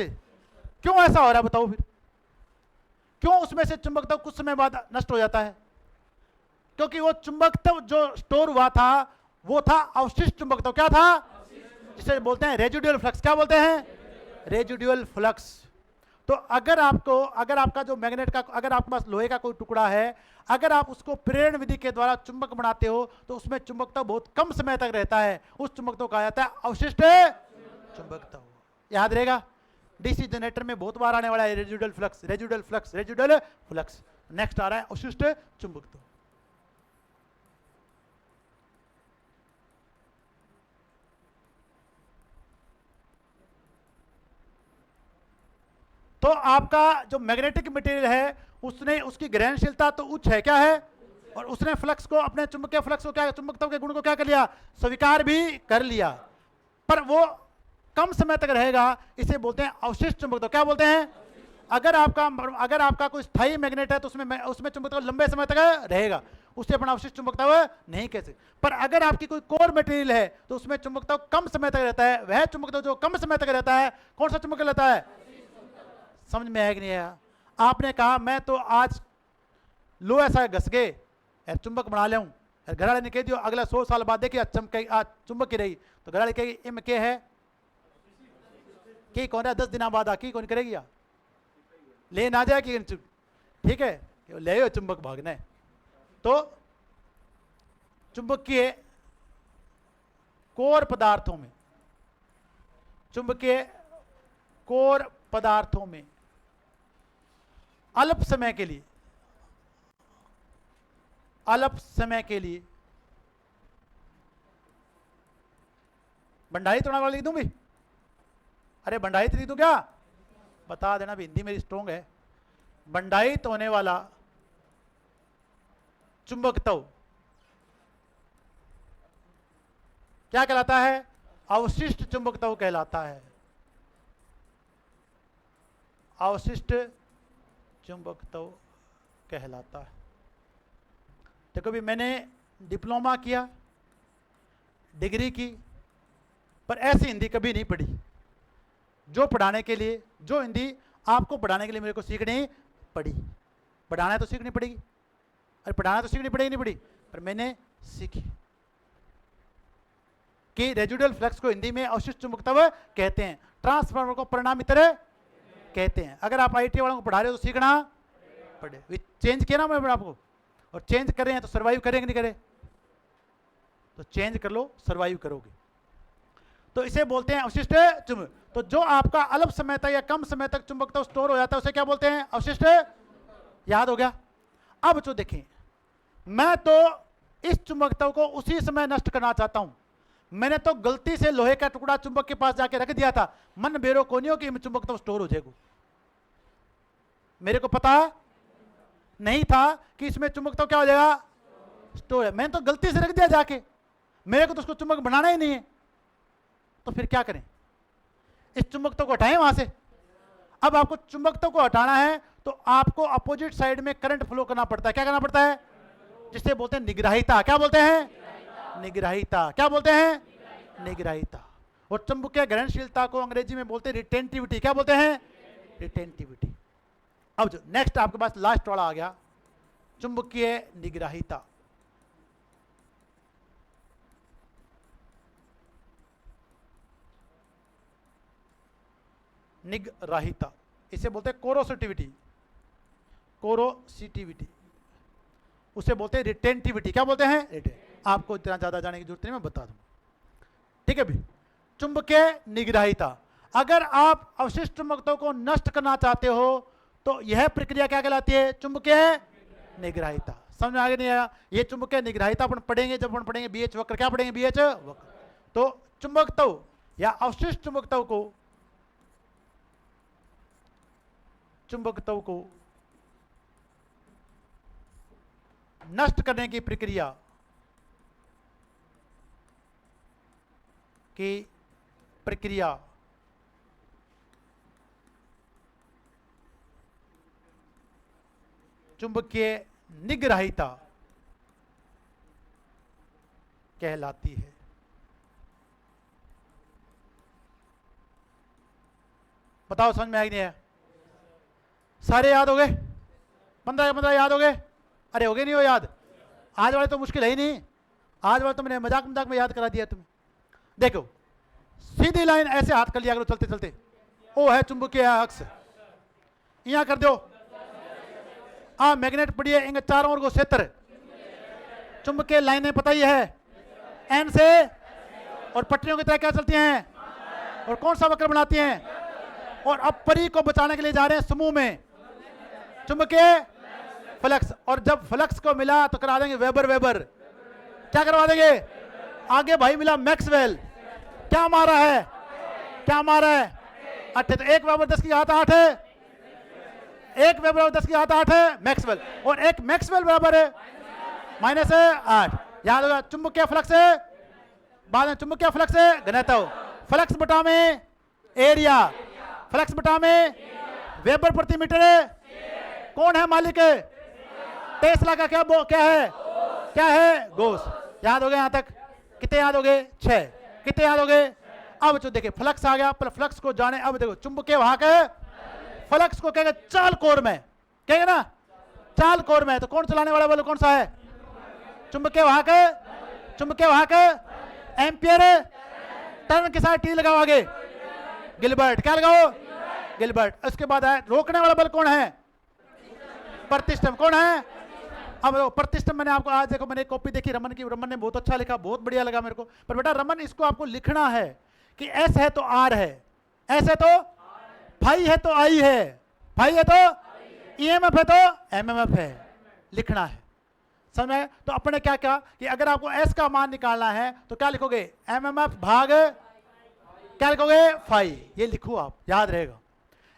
क्यों ऐसा हो रहा है बताओ? फिर क्यों उसमें से चुंबकत्व कुछ समय बाद नष्ट हो जाता है? क्योंकि वो चुंबकत्व जो स्टोर हुआ था वो था अवशिष्ट चुंबकत्व। क्या था? जिसे बोलते हैं रेजिडुअल फ्लक्स। क्या बोलते हैं? Residual flux. तो अगर आपका जो मैग्नेट का, अगर आपके पास लोहे का कोई टुकड़ा है, अगर आप उसको प्रेरण विधि के द्वारा चुंबक बनाते हो तो उसमें चुंबकत्व बहुत कम समय तक रहता है। उस चुंबकत्व कहा जाता है अवशिष्ट चुंबकत्व। याद रहेगा? डीसी जनरेटर में बहुत बार आने वाला है रेजिडुअल फ्लक्स। नेक्स्ट आ रहा है अवशिष्ट चुंबकत्व। तो आपका जो मैग्नेटिक मटेरियल है उसकी ग्रहणशीलता तो उच्च है, क्या है? और उसने फ्लक्स को, अपने चुंबकीय फ्लक्स को, क्या, चुंबकत्व के गुण को क्या कर लिया? स्वीकार भी कर लिया, पर वो कम समय तक रहेगा। इसे बोलते हैं अवशिष्ट चुंबकत्व। क्या बोलते हैं? अगर आपका कोई स्थायी मैग्नेट है तो उसमें चुंबकत्व लंबे समय तक रहेगा, उसे अपना अवशिष्ट चुंबकत्व नहीं कह सकते। पर अगर आपकी कोई कोर मटेरियल है तो उसमें चुंबकत्व कम समय तक रहता है। वह चुंबकत्व जो कम समय तक रहता है कौन सा चुंबकत्व रहता है? समझ में आया कि नहीं आया? आपने कहा मैं तो आज लो ऐसा घस गए यार चुंबक बना ले घर वाले ने कह दियो अगला 100 साल बाद देखिए आज चुंबक की रही, तो घर वाले कहेगी इम के है कि कौन है 10 दिन बाद आकी कौन करेगी ले ना जाए कि ठीक है ले चुंबक भागना है। तो चुंबकीय कोर पदार्थों में, चुंबकीय कोर पदार्थों में अल्प समय के लिए, अल्प समय के लिए बंडाइत होने वाला लिख दूं भी? अरे बंडाइत लिख दूं क्या? बता देना भी, हिंदी मेरी स्ट्रोंग है। बंडाइत होने वाला चुंबकत्व क्या कहलाता है? अवशिष्ट चुंबकत्व कहलाता है। अवशिष्ट चुंबकत्व कहलाता है। देखो भी मैंने डिप्लोमा किया, डिग्री की, पर ऐसी हिंदी कभी नहीं पढ़ी जो पढ़ाने के लिए, जो हिंदी आपको पढ़ाने के लिए मेरे को सीखनी पड़ी। पढ़ाना तो सीखनी पड़ेगी, अरे पढ़ाना तो सीखनी पड़ेगी, नहीं पड़ी, पर मैंने सीखी कि रेजिडुअल फ्लक्स को हिंदी में अवशिष्ट चुंबकत्व कहते हैं, ट्रांसफार्मर को परिणामी तरह कहते हैं। अगर आप आईटी वालों को पढ़ा रहे हो तो सीखना पड़े। चेंज किया ना मैं आपको, और चेंज कर रहे हैं तो सर्वाइव करेंगे नहीं करे? तो चेंज कर लो, सर्वाइव करोगे। तो इसे बोलते हैं अवशिष्ट चुंबक। तो जो आपका अल्प समय तक या कम समय तक चुंबकत्व स्टोर हो जाता है उसे क्या बोलते हैं? अवशिष्ट। याद हो गया? अब जो देखें, मैं तो इस चुंबकत्व को उसी समय नष्ट करना चाहता हूं। मैंने तो गलती से लोहे का टुकड़ा चुंबक के पास जाके रख दिया था, मन बेरो कोनियों की चुंबकत्व स्टोर हो जाएगा। मेरे को पता नहीं था कि इसमें चुंबकत्व क्या हो जाएगा? स्टोर है। मैंने तो गलती से रख दिया जाके, मेरे को तो उसको चुंबक बनाना ही नहीं है। तो फिर क्या करें? इस चुंबकत्व को हटाएं वहां से। अब आपको चुंबकत्व को हटाना है तो आपको अपोजिट साइड में करंट फ्लो करना पड़ता है। क्या करना पड़ता है? जिसे बोलते हैं निग्राहिता। क्या बोलते हैं? निग्राहिता। क्या बोलते हैं? निग्राहिता। और चुंबकीय ग्रहणशीलता को अंग्रेजी में बोलते हैं रिटेंटिविटी। क्या बोलते हैं? रिटेंटिविटी। अब जो नेक्स्ट आपके पास लास्ट वाला आ गया, चुंबकीय निग्राहिता। निग्राहिता इसे बोलते हैं कोरोसिटिविटी। कोरोसिटिविटी उसे बोलते हैं रिटेंटिविटी। क्या बोलते हैं? आपको इतना ज्यादा जाने की जरूरत नहीं, मैं बता दूं। ठीक है भी। चुंबकीय निग्राहिता, अगर आप अवशिष्ट चुंबकत्व को नष्ट करना चाहते हो तो यह प्रक्रिया क्या कहलाती है? चुंबकीय निग्राहिता। समझ में आगे नहीं आया? ये चुंबकीय निग्राहिता अपन पढ़ेंगे जब अपन पढ़ेंगे बीएच वक्र। क्या पढ़ेंगे? बीएच वक्र। तो चुंबकत्व या अवशिष्ट चुंबकत्व को नष्ट करने की प्रक्रिया चुंबकीय निग्राहिता कहलाती है। बताओ समझ में आया नहीं आया? सारे याद हो गए? 15 याद हो गए? अरे हो गए नहीं हो याद? आज वाले तो मुश्किल है ही नहीं, आज वाले तो मैंने मजाक मजाक में याद करा दिया तुम्हें। देखो सीधी लाइन ऐसे हाथ कर लिया करो चलते चलते। ओ है चुंबकीय अक्ष, यहां कर दो। मैग्नेट पड़ी है, इनके चारों ओर को क्षेत्र। चुंबकीय लाइनें पता ही है, एन से, और पटरियों की तरह क्या चलती हैं, और कौन सा वक्र बनाती हैं। और अब परी को बचाने के लिए जा रहे हैं समूह में चुंबकीय फ्लक्स। और जब फ्लक्स को मिला तो करा देंगे वेबर वेबर। क्या करवा देंगे? आगे भाई मिला मैक्सवेल। क्या मारा है? क्या मारा है? 8। तो 1 वेबर 10 की घात 8 है। 1 वेबर 10 की घात 8 है मैक्सवेल, और 1 मैक्सवेल बराबर है -8। याद होगा? चुंबकीय फ्लक्स है, बाद में चुंबकीय फ्लक्स है घनत्व। फ्लक्स बटा में एरिया, फ्लक्स बटा में वेबर प्रति मीटर है। कौन है मालिक? टेस्ला का क्या है? क्या है? गोस। याद हो गए यहां तक? कितने याद हो गए? 6। कितने याद हो गए? अब जो देखिए फ्लक्स आ गया, पर फ्लक्स को जाने। अब देखो चुंबकीय वाहक है फ्लक्स को कहेगा चाल कोर में, कहेगा ना चाल कोर में। तो कौन चलाने वाला बल कौन सा है? चुंबकीय वाहक, चुंबकीय वाहक, एम्पियर, टर्न के साथ टी लगाओ आगे, गिलबर्ट, क्या लगाओ? गिलबर्ट। उसके बाद है रोकने वाला बल कौन है? प्रतिष्ठम। कौन है? अब प्रतिष्ठम मैंने आपको आज देखो, मैंने एक कॉपी देखी रमन की, रमन ने बहुत अच्छा लिखा, बहुत बढ़िया लगा मेरे को। पर बेटा रमन इसको आपको लिखना है कि एस है तो आर है, एस है तो फाई है तो आई है, फाई है तो ईएमएफ है तो एमएमएफ है, लिखना है। समझ में? तो अपने क्या क्या कि अगर आपको एस का मान निकालना है तो क्या लिखोगे? एमएमएफ भाग क्या लिखोगे? फाई। ये लिखो आप, याद रहेगा।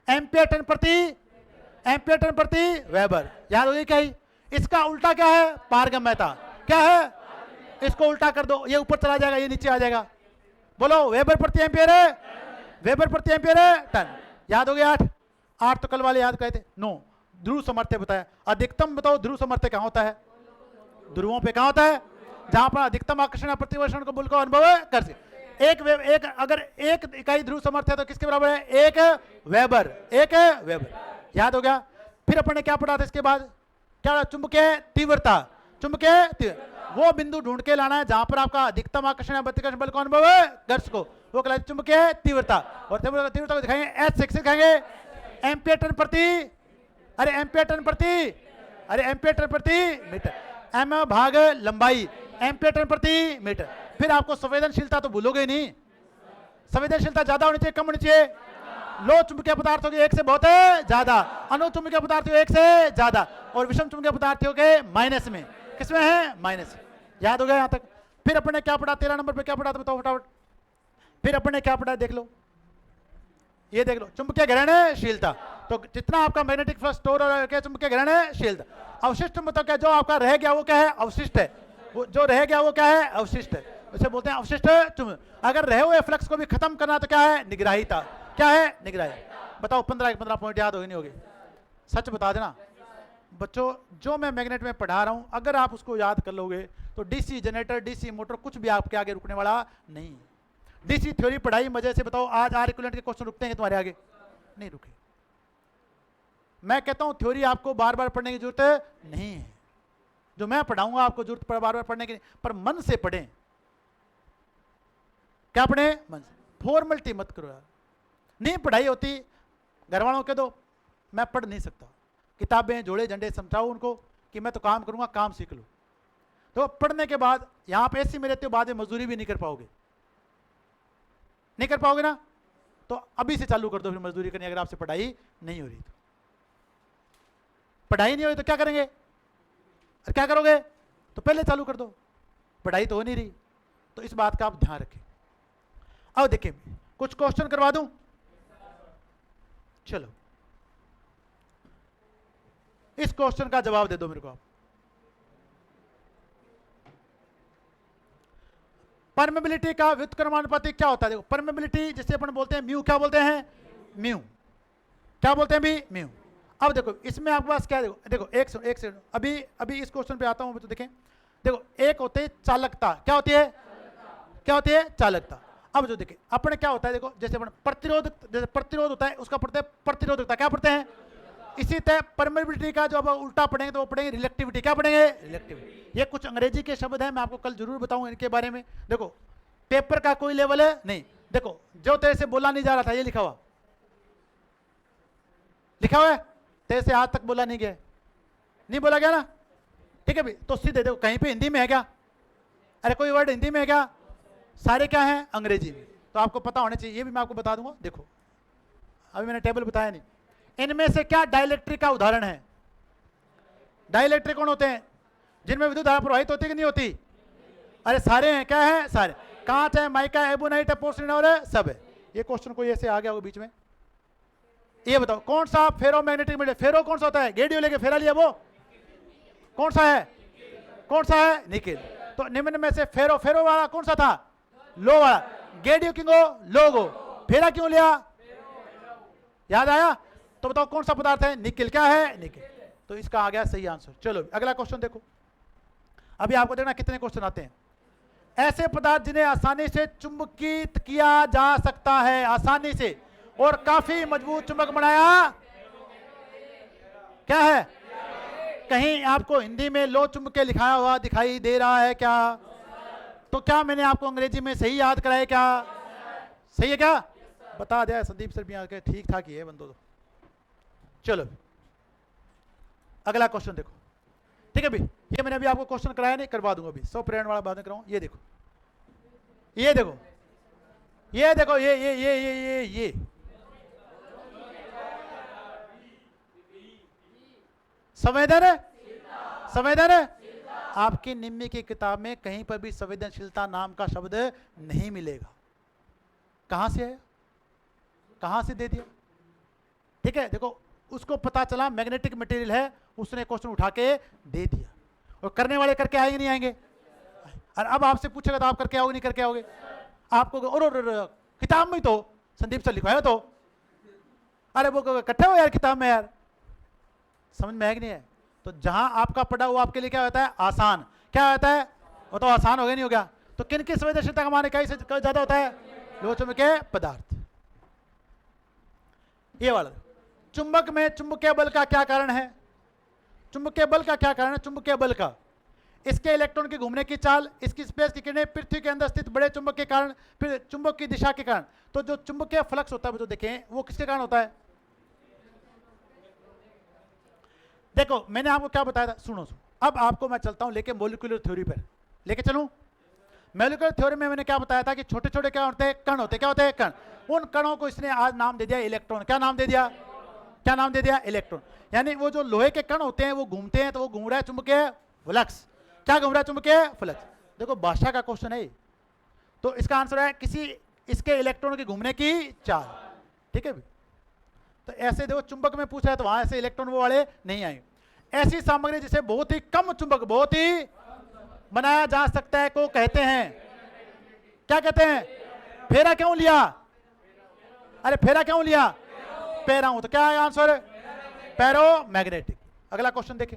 एम्पियर टन प्रति, एम्पियर टन प्रति वेबर, याद होगी क्या ही? इसका उल्टा क्या है? पारगम्यता। क्या है? इसको उल्टा कर दो, ये ऊपर चला जाएगा, ये नीचे आ जाएगा। बोलो वेबर प्रति एम्पियर है, वेबर प्रति एम्पियर है टन। याद हो गया? 8 तो कल वाले याद कहते। 9 ध्रुव सामर्थ्य बताया। अधिकतम बताओ ध्रुव सामर्थ्य कहाँ होता है? ध्रुवों पे कहाँ होता है? जहां पर अधिकतम आकर्षण प्रतिवर्षण को बल को अनुभव कर सके। एक अगर एक इकाई ध्रुव सामर्थ्य है तो किसके बराबर है? 1 वेबर, 1 वेबर। याद हो गया? फिर अपन ने क्या पढ़ा था इसके बाद? क्या? चुंबकीय तीव्रता। चुंबकीय वो बिंदु ढूंढ के लाना है जहां पर आपका अधिकतम आकर्षण या प्रतिकर्षण बल का अनुभव गर्ष को, वो कहलाती चुंबकीय तीव्रता। और तीव्रता को दिखाएंगे एच से दिखाएंगे एम्पियर टन प्रति, अरे एम्पियर टन प्रति, अरे एम्पियर टन प्रति मीटर, एम भाग लंबाई, एम्पियर टन प्रति मीटर। फिर आपको संवेदनशीलता तो भूलोगे नहीं, संवेदनशीलता ज्यादा होनी चाहिए कम होनी चाहिए? लो चुंबकीय पदार्थों की 1 से बहुत ज्यादा, अनुचुंबकीय पदार्थों 1 से ज्यादा, और विषम चुंबकीय पदार्थों के माइनस में। किसमें है? माइनस। याद हो गया यहां तक? फिर अपन ने क्या पढ़ा? 13 नंबर पे क्या पढ़ा था बताओ फटाफट। फिर अपन ने क्या पढ़ा देख लो, ये देख लो, चुंबकीय ग्रहणशीलता। तो जितना आपका मैग्नेटिक फ्लक्स स्टोर हो रहा है चुंबकीय ग्रहणशीलता। अवशिष्ट मतलब क्या? जो आपका रह गया वो क्या है? अवशिष्ट है। वो जो रह गया वो क्या है? अवशिष्ट है, उसे बोलते हैं अवशिष्ट चुंबक। अगर रहे हुए फ्लक्स को भी खत्म करना तो क्या है? निग्राहिता। क्या है? निग्राही। बताओ 15 पॉइंट याद होगी नहीं होगी? सच बता देना बच्चों, जो मैं मैग्नेट में पढ़ा रहा हूं अगर आप उसको याद कर लोगे तो डीसी जनरेटर, डीसी मोटर कुछ भी आपके आगे रुकने वाला नहीं। डीसी थ्योरी पढ़ाई मजे से। बताओ आज आर इक्विवेलेंट के क्वेश्चन रुकते हैं तुम्हारे आगे? नहीं रुके। मैं कहता हूं थ्योरी आपको बार बार पढ़ने की जरूरत नहीं है। जो मैं पढ़ाऊंगा आपको जरूरत बार बार पढ़ने की, पर मन से पढ़ें। क्या पढ़ें? मन से। फॉर्मेलिटी मत करो यार, नहीं पढ़ाई होती। घर वालों के दो, मैं पढ़ नहीं सकता। किताबें जोड़े झंडे समझाओ उनको कि मैं तो काम करूंगा, काम सीख लो। तो पढ़ने के बाद यहां पे ऐसी में रहते हो, बाद में मजदूरी भी नहीं कर पाओगे, नहीं कर पाओगे ना। तो अभी से चालू कर दो फिर मजदूरी करनी, अगर आपसे पढ़ाई नहीं हो रही तो। पढ़ाई नहीं हो रही तो क्या करेंगे? और क्या करोगे? तो पहले चालू कर दो। पढ़ाई तो हो नहीं रही, तो इस बात का आप ध्यान रखें। अब देखिए कुछ क्वेश्चन करवा दूं। चलो इस क्वेश्चन का जवाब दे दो मेरे को आप। परमेबिलिटी का व्युत्क्रमानुपाती क्या होता है? देखो परमेबिलिटी जिसे अपन बोलते हैं म्यू, क्या बोलते हैं? म्यू। क्या बोलते हैं भी? म्यू। अब देखो इसमें आपके पास क्या, देखो एक सेकंड, अभी इस क्वेश्चन पे आता हूं तो देखें। देखो एक होती है चालकता। क्या होती है? क्या होती है? चालकता। अब जो देखें अपने क्या होता है, देखो जैसे अपन प्रतिरोध, जैसे प्रतिरोध होता है उसका पढ़ते हैं प्रतिरोधकता। क्या पढ़ते हैं? इसी तरह परमेबिलिटी का जो अब उल्टा पढ़ेंगे तो वो पढ़ेंगे रिलेक्टिविटी। क्या पढ़ेंगे? रिलेक्टिविटी। ये कुछ अंग्रेजी के शब्द हैं, मैं आपको कल जरूर बताऊंगा इनके बारे में। देखो पेपर का कोई लेवल है नहीं। देखो जो तेरे से बोला नहीं जा रहा था ये लिखा हुआ, लिखा हुआ है, तेरे से आज तक बोला नहीं गया, नहीं बोला गया ना, ठीक है भाई। तो सीधे देखो कहीं पे हिंदी में है क्या? अरे कोई वर्ड हिंदी में है क्या? सारे क्या हैं? अंग्रेजी में। तो आपको पता होना चाहिए, ये भी मैं आपको बता दूंगा। देखो अभी मैंने टेबल बताया नहीं। इनमें से क्या डाइलेक्ट्रिक का उदाहरण है? डाइलेक्ट्रिक कौन होते हैं? जिनमें विद्युत धारा प्रवाहित होती कि नहीं होती? अरे सारे हैं। क्या है? सारे। कांच है, माइका है, एबोनाइट है, पोर्सिलिन और सब है। ये क्वेश्चन कोई ऐसे आ गया हो बीच में, ये बताओ कौन सा फेरोमैग्नेटिक मीडियम? फेरो कौन सा होता है? गेडियो लेके फेरा लिया, वो कौन सा है? कौन सा है? निकेल। तो निम्न में से फेरो वाला कौन सा था? लो वाला। गेडियो किंगो लोगो। फेरा क्यों लिया? याद आया? तो बताओ कौन सा पदार्थ है? निकेल। क्या है? निकेल। तो इसका आ गया सही आंसर। चलो अगला क्वेश्चन देखो। अभी आपको देखना कितने क्वेश्चन आते हैं। ऐसे पदार्थ जिन्हें आसानी से चुंबकित किया जा सकता है, आसानी से, और काफी मजबूत चुंबक बनाया क्या है? कहीं आपको हिंदी में लो चुंबकीय लिखाया हुआ दिखाई दे रहा है क्या? तो क्या मैंने आपको अंग्रेजी में सही याद कराया क्या? सही है क्या? बता दिया संदीप सर भी आके, ठीक ठाक ही है बंदो तो। चलो अगला क्वेश्चन देखो, ठीक है भाई। ये मैंने अभी आपको क्वेश्चन कराया नहीं, करवा दूंगा अभी, 100% वाला बाद में कराऊं। ये देखो, ये देखो, ये देखो, ये संवेदन है, संवेदन है। आपकी निम्मी की किताब में कहीं पर भी संवेदनशीलता नाम का शब्द नहीं मिलेगा। कहां से आया, कहां से दे दिया? ठीक है, देखो उसको पता चला मैग्नेटिक मटेरियल है, उसने क्वेश्चन उठा के दे दिया, और करने वाले करके आएंगे नहीं आएंगे? और अब आपसे पूछेगा तो आप करके आओगे नहीं करके आओगे? आपको और किताब में तो संदीप सर लिखवाया तो, अरे वो इकट्ठे हो यार किताब में यार, समझ में आएगी नहीं है? तो जहां आपका पढ़ा वो आपके लिए क्या होता है? आसान। क्या होता है? वो तो आसान हो गया नहीं हो गया? तो किन की संवेदनशीलता का मान कहीं से ज्यादा होता है? लो चुंबकीय पदार्थ। ये वाला चुंबक में चुंबकीय बल का क्या कारण है? चुंबकीय बल का क्या कारण है? चुंबकीय बल का इसके इलेक्ट्रॉन के घूमने की चाल, इसकी स्पेस की किरणें, पृथ्वी के अंदर स्थित बड़े चुंबक के कारण, फिर चुंबक की दिशा के कारण। तो जो चुंबकीय फ्लक्स होता है वो जो देखें वो किसके कारण होता है? देखो मैंने आपको क्या बताया था, सुनो सुनो। अब आपको मैं चलता हूं लेके मॉलिक्यूलर थ्योरी पर, लेके चलूं। मॉलिक्यूलर थ्योरी में मैंने क्या बताया था कि छोटे छोटे क्या होते हैं? कण होते हैं। क्या होते हैं? कण। उन कणों को इसने आज नाम दे दिया इलेक्ट्रॉन। क्या नाम दे दिया? क्या नाम दे दिया? इलेक्ट्रॉन। यानी वो जो लोहे के कण होते हैं वो घूमते हैं, तो वो घूम रहा है चुंबकीय फ्लक्स। क्या घूम रहा है? चुंबकीय फ्लक्स। देखो भाषा का क्वेश्चन है, तो इसका आंसर है किसी इसके इलेक्ट्रॉन के घूमने की चाल। ठीक है, तो ऐसे देखो चुंबक में पूछ रहा है तो वहां ऐसे इलेक्ट्रॉन वो वाले नहीं आएंगे। ऐसी सामग्री जिसे बहुत ही कम चुंबक, बहुत ही बनाया जा सकता है को कहते हैं, क्या कहते हैं? फेरा क्यों लिया? अरे फेरा क्यों लिया? पैरा हूं, तो क्या है आंसर? पैरोमैग्नेटिक। अगला क्वेश्चन देखें,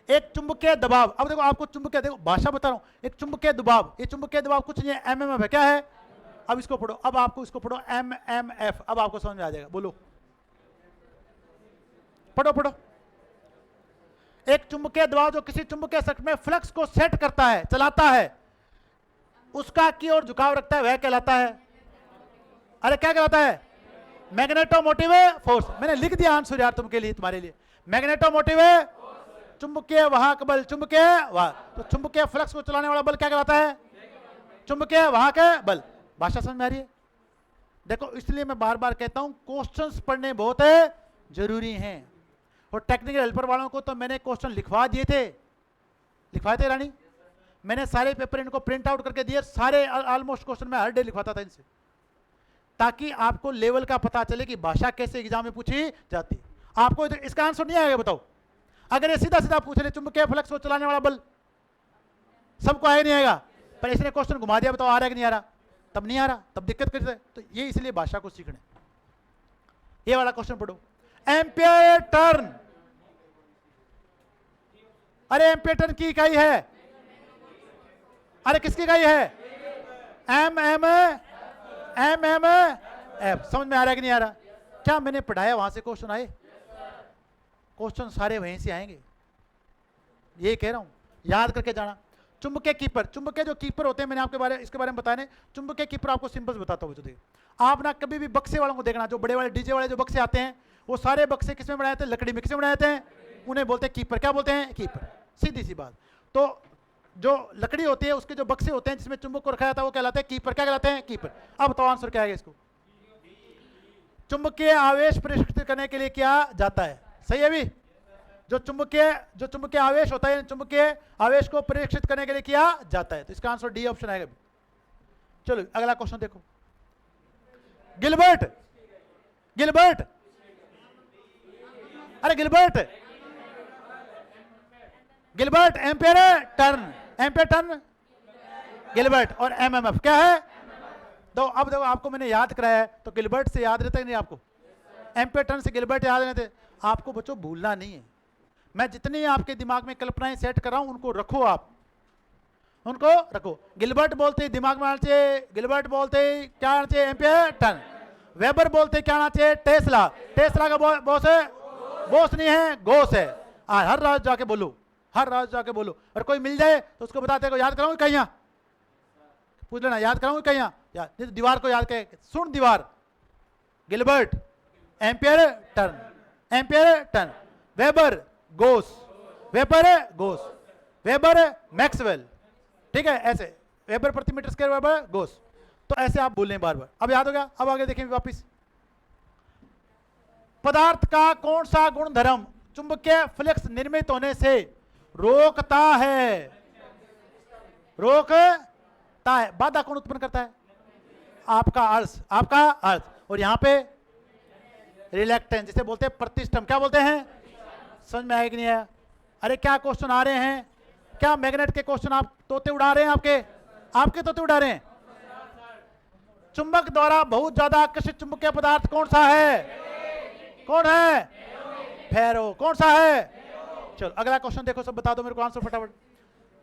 एक चुंबकीय दबाव। अब देखो आपको चुंबकीय, देखो भाषा बता रहा हूं, एक चुंबकीय दबाव, ये चुंबकीय दबाव कुछ नहीं है, एमएमएफ है। क्या है? अब इसको पढ़ो, अब आपको इसको पढ़ो, एमएमएफ। अब आपको समझ में आ जाएगा, बोलो, पढ़ो पढ़ो। एक चुंबकीय दबाव जो किसी चुंबकीय सर्किट में फ्लक्स को सेट करता है, चलाता है, उसका की ओर झुकाव रखता है, वह कहलाता है, अरे क्या कहलाता है? Magnetomotive force. मैंने लिख दिया आंसर यार तुमके लिए, तुम्हारे लिए। मैग्नेटोमोटिव चुंबकीय वाहक बल, चुंबकीय वाहक। तो चुंबकीय फ्लक्स को चलाने वाला बल क्या कहलाता है? चुंबकीय वाहक बल। भाषा समझ में आ रही है? देखो इसलिए मैं बार बार कहता हूं क्वेश्चंस पढ़ने बहुत जरूरी हैं। और टेक्निकल हेल्पर वालों को तो मैंने क्वेश्चन लिखवा दिए थे, लिखवाए थे रानी। मैंने सारे पेपर इनको प्रिंट आउट करके दिए, सारे ऑलमोस्ट क्वेश्चन मैं हर डे लिखवाता था इनसे, ताकि आपको लेवल का पता चले कि भाषा कैसे एग्जाम में पूछी जाती। आपको इसका आंसर नहीं आएगा, बताओ। अगर ये सीधा सीधा पूछ ले चुंबकीय फ्लक्स को चलाने वाला बल, सबको आएगा नहीं आएगा? पर इसने क्वेश्चन घुमा दिया, बताओ आ रहा है कि नहीं आ रहा? तब नहीं आ रहा, तब दिक्कत करता है। तो ये इसलिए भाषा को सीखने। ये वाला क्वेश्चन पढ़ो, एम्पियर टर्न। अरे एम्पियर टर्न की इकाई है, अरे किसकी इकाई है? M M F. समझ में आ रहा है कि नहीं आ रहा? क्या मैंने पढ़ाया वहां से क्वेश्चन आए? क्वेश्चन सारे वहीं से आएंगे, ये कह रहा हूं, याद करके जाना। चुंबकीय कीपर, चुंबकीय जो कीपर होते हैं मैंने आपके बारे इसके बारे में बताने। चुंबकीय कीपर आपको सिंपल बताता हूं। देखिए आप ना कभी भी बक्से वालों को देखना, जो बड़े वाले डीजे वाले जो बक्से आते हैं, वो सारे बक्से किसमें बनाए थे? लकड़ी में। किसमें बनाए थे? उन्हें बोलते हैं कीपर। क्या बोलते हैं? कीपर। सीधी सी बात। तो जो लकड़ी होती है उसके जो बक्से होते हैं जिसमें चुंबक को रखा जाता है वो कहलाते हैं कीपर। क्या कहलाते हैं? कीपर। अब बताओ आंसर क्या है इसको? चुंबकीय आवेश प्रेषित करने के लिए क्या जाता है? सही है भी? जो चुंबकीय आवेश होता है, चुंबकीय आवेश को प्रेषित करने के लिए किया जाता है। तो इसका आंसर डी ऑप्शन आएगा। चलो अगला क्वेश्चन देखो, गिलबर्ट। गिलबर्ट, अरे Gilbert, Gilbert ampere turn, ampere turn Gilbert. और एमएमएफ क्या है? तो अब देखो आपको मैंने याद कराया है, तो गिलबर्ट से याद रहता है नहीं आपको? एम्पियर टर्न से गिलबर्ट याद रहते। आपको बच्चों भूलना नहीं है। मैं जितनी आपके दिमाग में कल्पनाएं सेट कर रहा हूं उनको रखो, आप उनको रखो। गिलबर्ट बोलते दिमाग में आना चाहिए, गिलबर्ट बोलते क्या आना चाहिए? Ampere turn. वेबर बोलते क्या आना चाहिए? टेस्ला। टेस्ला का बॉस है बोस नहीं है, गोस है। हर रात जाके बोलो, हर रात जाके बोलो। और कोई मिल जाए तो उसको बताते को याद कराऊंगी कहीं, पूछ लेना याद कराऊंगी कहीं, याद नहीं तो दीवार को याद करे, सुन दीवार, gilbert, ampere turn, ampere turn, weber gauss, weber gauss, weber maxwell, ठीक है, ऐसे वेबर प्रति मीटर स्क्वायर वेबर गोस। तो ऐसे आप बोल रहे हैं बार बार। अब याद हो गया। अब आगे देखें वापिस, पदार्थ का कौन सा गुणधर्म चुंबकीय फ्लक्स निर्मित होने से रोकता है, रोकता है, बाधा कौन उत्पन्न करता है? आपका अर्थ, आपका अर्थ। और यहां पे रिलेक्टेंस, जिसे बोलते हैं प्रतिष्ठम, क्या बोलते हैं? समझ में आया कि नहीं आया? अरे क्या क्वेश्चन आ रहे हैं, क्या मैग्नेट के क्वेश्चन आप तोते उड़ा रहे हैं? आपके तोते उड़ा रहे हैं। चुंबक द्वारा बहुत ज्यादा आकर्षित चुंबकीय पदार्थ कौन सा है? कौन है? फेरो। कौन सा है? चलो अगला क्वेश्चन देखो, सब बता दो मेरे को आंसर फटाफट।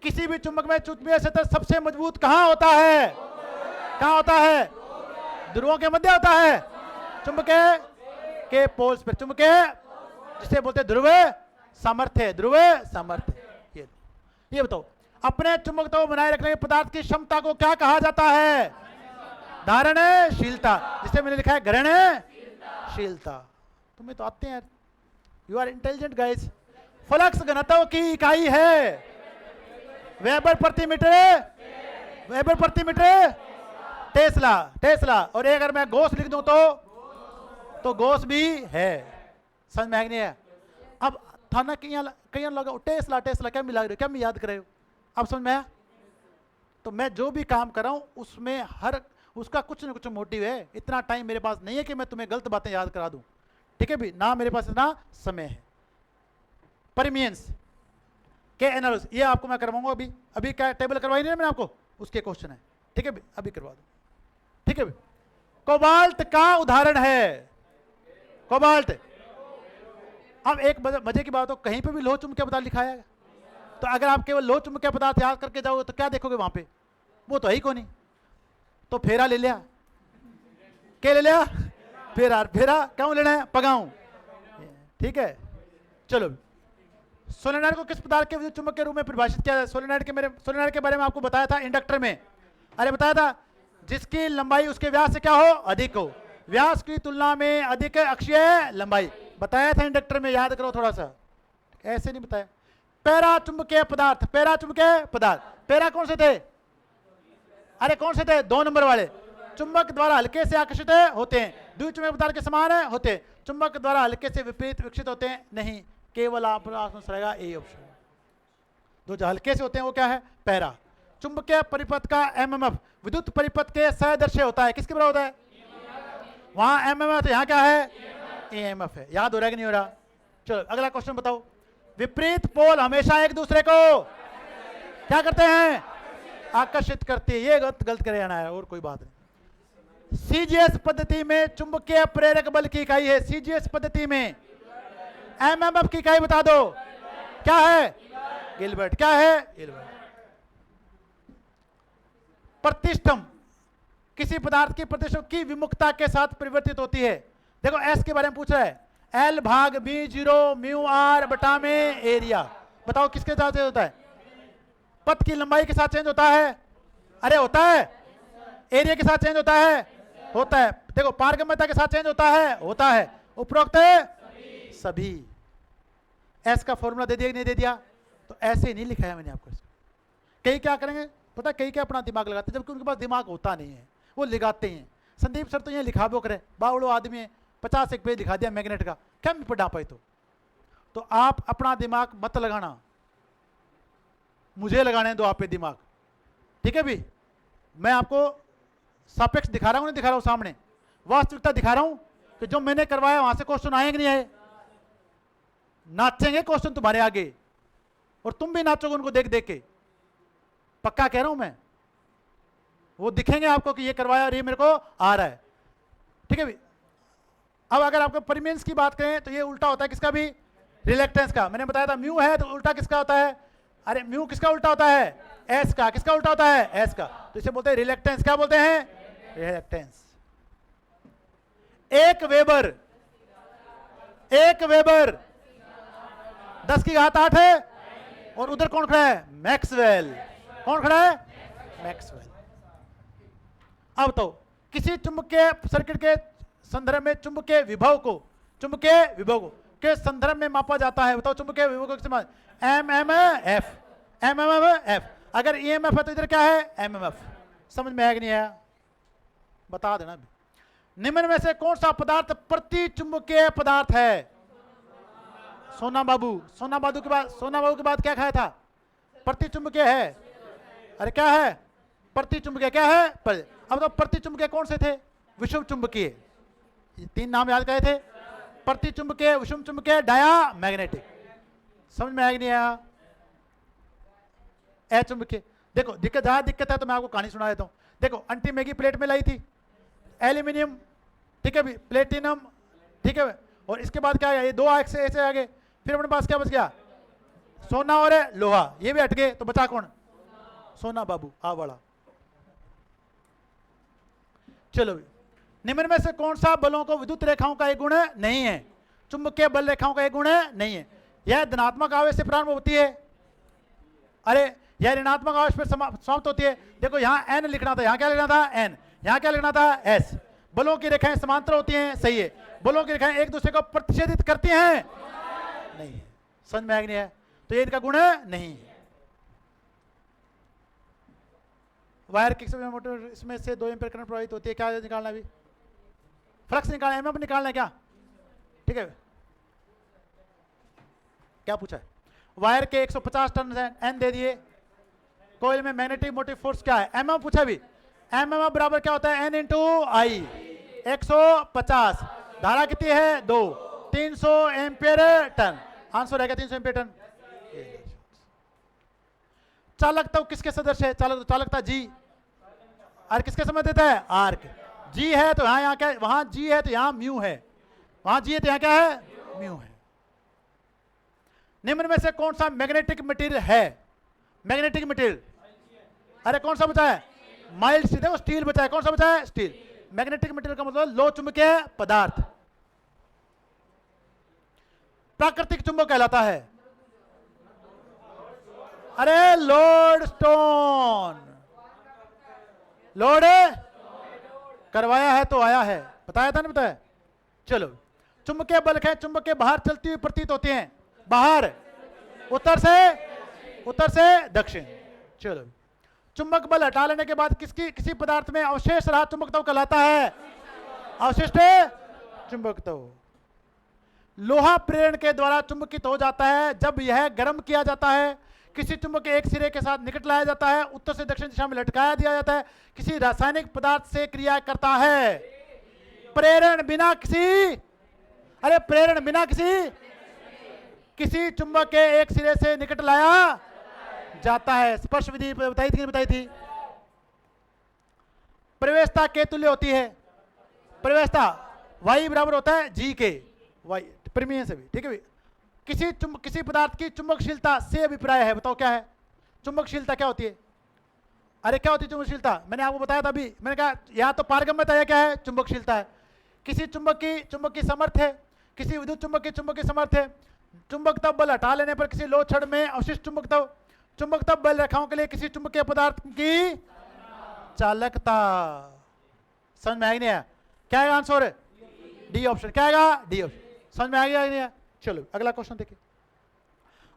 किसी भी चुंबक में चुंबकीय क्षेत्र सबसे मजबूत कहां होता है? कहां होता है? ध्रुवों के मध्य होता है, चुंबकीय के पोल्स पर, चुंबकीय जिसे बोलते हैं ध्रुव सामर्थ्य, ध्रुव सामर्थ्य। ये बताओ, अपने चुंबकत्व को बनाए रखने के पदार्थ की क्षमता को क्या कहा जाता है? धारणशीलता, जिसे मैंने लिखा है ग्रहणशीलता। तुम्हें तो आते हैं यार, you are intelligent guys. Flux घनत्व की इकाई है वेबर प्रति मीटर, वेबर प्रति मीटर टेस्ला, टेस्ला। और अगर मैं गोस लिख दूं तो गोस भी है। समझ में आ नहीं है? अब थाना कहीं लगा टेस्ला, टेस्ला क्या मिला रहे हो, क्या मैं याद कर रहे हो? अब समझ में आया? तो मैं जो भी काम कर रहा हूं उसमें हर उसका कुछ ना कुछ मोटिव है। इतना टाइम मेरे पास नहीं है कि मैं तुम्हें गलत बातें याद करा दूं, ठीक है भी ना, मेरे पास इतना समय है। परमियंस के एनालिसिस ये आपको मैं करवाऊंगा। अभी क्या टेबल करवाई नहीं मैंने आपको, उसके क्वेश्चन है, ठीक है भी, अभी करवा दूं, ठीक है भी। कोबाल्ट का उदाहरण है, कोबाल्ट। अब एक मजे की बात हो, कहीं पे भी लोह चुंबकीय पदार्थ लिखा है, तो अगर आप केवल लोह चुंबकीय पदार्थ याद करके जाओगे तो क्या देखोगे वहां पे? वो तो है ही कौन नहीं। तो फेरा ले लिया, क्या ले लिया? फेरा। फेरा क्यों लेना है? पगाऊं, ठीक है। चलो, सोलेनॉइड को किस पदार्थ के विद्युत चुंबक के रूप में परिभाषित किया जाए? सोलेनॉइड के बारे में आपको बताया था इंडक्टर में। अरे बताया था, जिसकी लंबाई उसके व्यास से क्या हो? अधिक हो, व्यास की तुलना में अधिक अक्षीय लंबाई। बताया था इंडक्टर में, याद करो थोड़ा सा, ऐसे नहीं बताया। पैरा चुंबकीय पदार्थ, पैरा चुंबकीय पदार्थ, पैरा कौन से थे? अरे कौन से थे? 2 नंबर वाले। चुंबक द्वारा हल्के से आकर्षित होते हैं, द्विचुंबकीय पदार्थ के समान होते हैं, चुंबक द्वारा हल्के से विपरीत विकसित होते हैं नहीं। केवल आप रहेगा ए ऑप्शन। जो हल्के से होते हैं वो क्या है? पैरा। चुंबकीय परिपथ का एमएमएफ विद्युत परिपथ के सदृश्य होता है, किसके बराबर होता है? वहां एमएमएफ, यहाँ क्या है? एएमएफ है। याद हो रहा है कि नहीं हो रहा? चलो अगला क्वेश्चन बताओ। विपरीत पोल हमेशा एक दूसरे को क्या करते हैं? आकर्षित करते हैं। ये गलत करे जाना है, और कोई बात नहीं। सीजीएस पद्धति में चुंबकीय प्रेरक बल की इकाई है, सीजीएस पद्धति में एमएमएफ की इकाई बता दो, क्या है? गिलबर्ट। क्या है? गिलबर्ट। प्रतिष्ठम किसी पदार्थ की प्रतिष्ठम की विमुखता के साथ परिवर्तित होती है। देखो एस के बारे में पूछ रहा है, एल भाग बी 0 म्यू आर बटा में एरिया। बताओ किसके साथ चेंज होता है? पथ की लंबाई के साथ चेंज होता है? अरे होता है। एरिया के साथ चेंज होता है? होता है। देखो पारगम्यता के साथ चेंज होता है? होता है। उपरोक्त सभी। एस का फॉर्मूला दे दिया कि नहीं दे दिया? तो ऐसे नहीं लिखा है मैंने आपको। कई क्या करेंगे पता, कई क्या अपना दिमाग लगाते हैं, जबकि उनके पास दिमाग होता नहीं है, वो लगाते हैं। संदीप सर तो ये लिखा बो करे, बावड़ो आदमी है, 50 एक पेज लिखा दिया मैग्नेट का, क्या मैं पढ़ा पाई? तो आप अपना दिमाग मत लगाना, मुझे लगाने दो आप पे दिमाग, ठीक है भी। मैं आपको सापेक्ष दिखा रहा हूं, नहीं दिखा रहा हूं, सामने वास्तविकता दिखा रहा हूं कि जो मैंने करवाया वहां से क्वेश्चन आएंगे नहीं आए? नाचेंगे क्वेश्चन तुम्हारे आगे, और तुम भी नाचोगे उनको देख देख के, पक्का कह रहा हूं मैं। वो दिखेंगे आपको कि ये करवाया और ये मेरे को आ रहा है, ठीक है भी। अब अगर आपको परमियंस की बात करें तो ये उल्टा होता है किसका भी? रिलेक्टेंस का। मैंने बताया था म्यू है तो उल्टा किसका होता है? अरे म्यू किसका उल्टा होता है? एस का। किसका उल्टा होता है? एस का। तो इसे बोलते हैं रिलेक्टेंस। क्या बोलते हैं? रिलेक्टेंस। एक वेबर 10 की घात 8 है, और उधर कौन खड़ा है? मैक्सवेल। कौन खड़ा है? मैक्सवेल। अब तो किसी चुंबकीय सर्किट के संदर्भ में चुंबकीय विभव को के संदर्भ में मापा जाता है। बताओ चुंबकीय विभव को किससे? एमएमएफ। एमएमएफ। अगर ईएमएफ है तो इधर क्या है? एमएमएफ। समझ में आया कि नहीं आया? बता देना। निम्न में से कौन सा पदार्थ प्रति चुंबकीय पदार्थ है? सोना बाबू। सोना बाबू के बाद क्या खाया था? प्रति चुंबकीय है। अरे क्या है? प्रति चुंबकीय। क्या है? अब तो प्रति चुंबकीय कौन से थे? विषुव चुंबकीय। 3 नाम याद करे थे? प्रति चुंबकीय, विषुव चुंबकीय, डाया मैग्नेटिक। समझ में आया कि नहीं आया? अचुंबकीय। देखो दिक्कत है तो मैं आपको कहानी सुना देता हूं। देखो अंटी मैगी प्लेट में लाई थी, एल्यूमिनियम, ठीक है, प्लेटिनम, ठीक है, और इसके बाद क्या है? ये 2 ऐसे आ गए। फिर अपने पास क्या बच गया? सोना और लोहा। ये भी हट गए, तो बचा कौन? सोना बाबू। आ बड़ा। चलो, निम्न में से कौन सा बलों को विद्युत रेखाओं का एक गुण नहीं है? चुंबकीय बल रेखाओं का एक गुण नहीं है। यह धनात्मक आवेश से प्रारंभ होती है। अरे यह ऋणात्मक आवेश पर समाप्त होती है। देखो यहाँ एन लिखना था, यहाँ क्या लिखना था? एन। यहाँ क्या लिखना था? एस। बलों की रेखाएं समांतर होती हैं, सही है। बलों की रेखाएं एक दूसरे को प्रतिच्छेदित करती हैं? नहीं है। समझ में आया नहीं है? तो ये इनका गुण नहीं है। वायर किक मोटर, इसमें से 2 एम्पीयर करंट प्रवाहित होती है। क्या निकालना? अभी फ्लक्स निकालना, एमएफ निकालना है क्या? ठीक है, क्या पूछा है? वायर के 150 टन एन दे दिए। कोयल में मैग्नेटिक मोटिव फोर्स क्या है? एमएफ पूछा भी। एमएफ बराबर क्या होता है? एन इंटू आई। 150, धारा कितनी है? 2, 300 एम्पियर टन। आंसर रहेगा 300 एम्पियर टन। चालकता किसके सदस्य है? चालकता जी। और किसके समय देता है? आर्क। जी है तो यहाँ क्या? वहां जी है तो यहाँ म्यू है। वहां जी है तो यहाँ क्या है? म्यू है। निम्न में से कौन सा मैग्नेटिक मटेरियल है? Magnetic material. अरे कौन सा बचा है? Mild steel. देखो स्टील बचा है। कौन सा बचा है? स्टील। मैग्नेटिक मटेरियल का मतलब लो चुंबकीय पदार्थ। प्राकृतिक चुंबक कहलाता है। अरे लोड स्टोन। लोड करवाया है तो आया है। बताया था ना? बताया। चलो, चुंबकीय बल है, चुंबक के बाहर चलती हुई प्रतीत होती हैं। बाहर, उत्तर से दक्षिण। चलो, चुंबक बल हटा लेने के बाद किसी पदार्थ में अवशेष रहा चुंबकत्व कहलाता है? अवशिष्ट चुंबकत्व। लोहा प्रेरण के द्वारा चुंबकित हो जाता है जब यह गर्म किया जाता है। किसी चुंबक के एक सिरे के साथ निकट लाया जाता है, उत्तर से दक्षिण दिशा में लटकाया दिया जाता है, किसी रासायनिक पदार्थ से क्रिया करता है। प्रेरण बिना किसी चुंबक के एक सिरे से निकट लाया जाता है। स्पर्श विधि बताई थी, नहीं बताई थी? प्रवेशता के तुल्य होती है। प्रवेशता y बराबर होता है g के, y प्रमेय से भी, ठीक है। किसी पदार्थ की चुंबकशीलता से अभिप्राय है। बताओ क्या है? चुंबकशीलता क्या होती है? अरे क्या होती है चुंबकशीलता? मैंने आपको बताया था अभी। मैंने कहा यहाँ तो पारगम्यता है, क्या है? चुंबकशीलता है। किसी चुंबक की सामर्थ्य है, किसी विद्युत चुंबक की सामर्थ्य है। चुंबकत्व बल हटा लेने पर किसी लोह छड़ में अवशिष्ट चुंबकत्व बल रेखाओं के लिए किसी चुंबकीय पदार्थ की चालकता। समझ में आएगी नहीं आया? क्या है आंसर? D option. क्या आएगा? D option. समझ में आ गया नहीं आया? चलो अगला क्वेश्चन देखिए।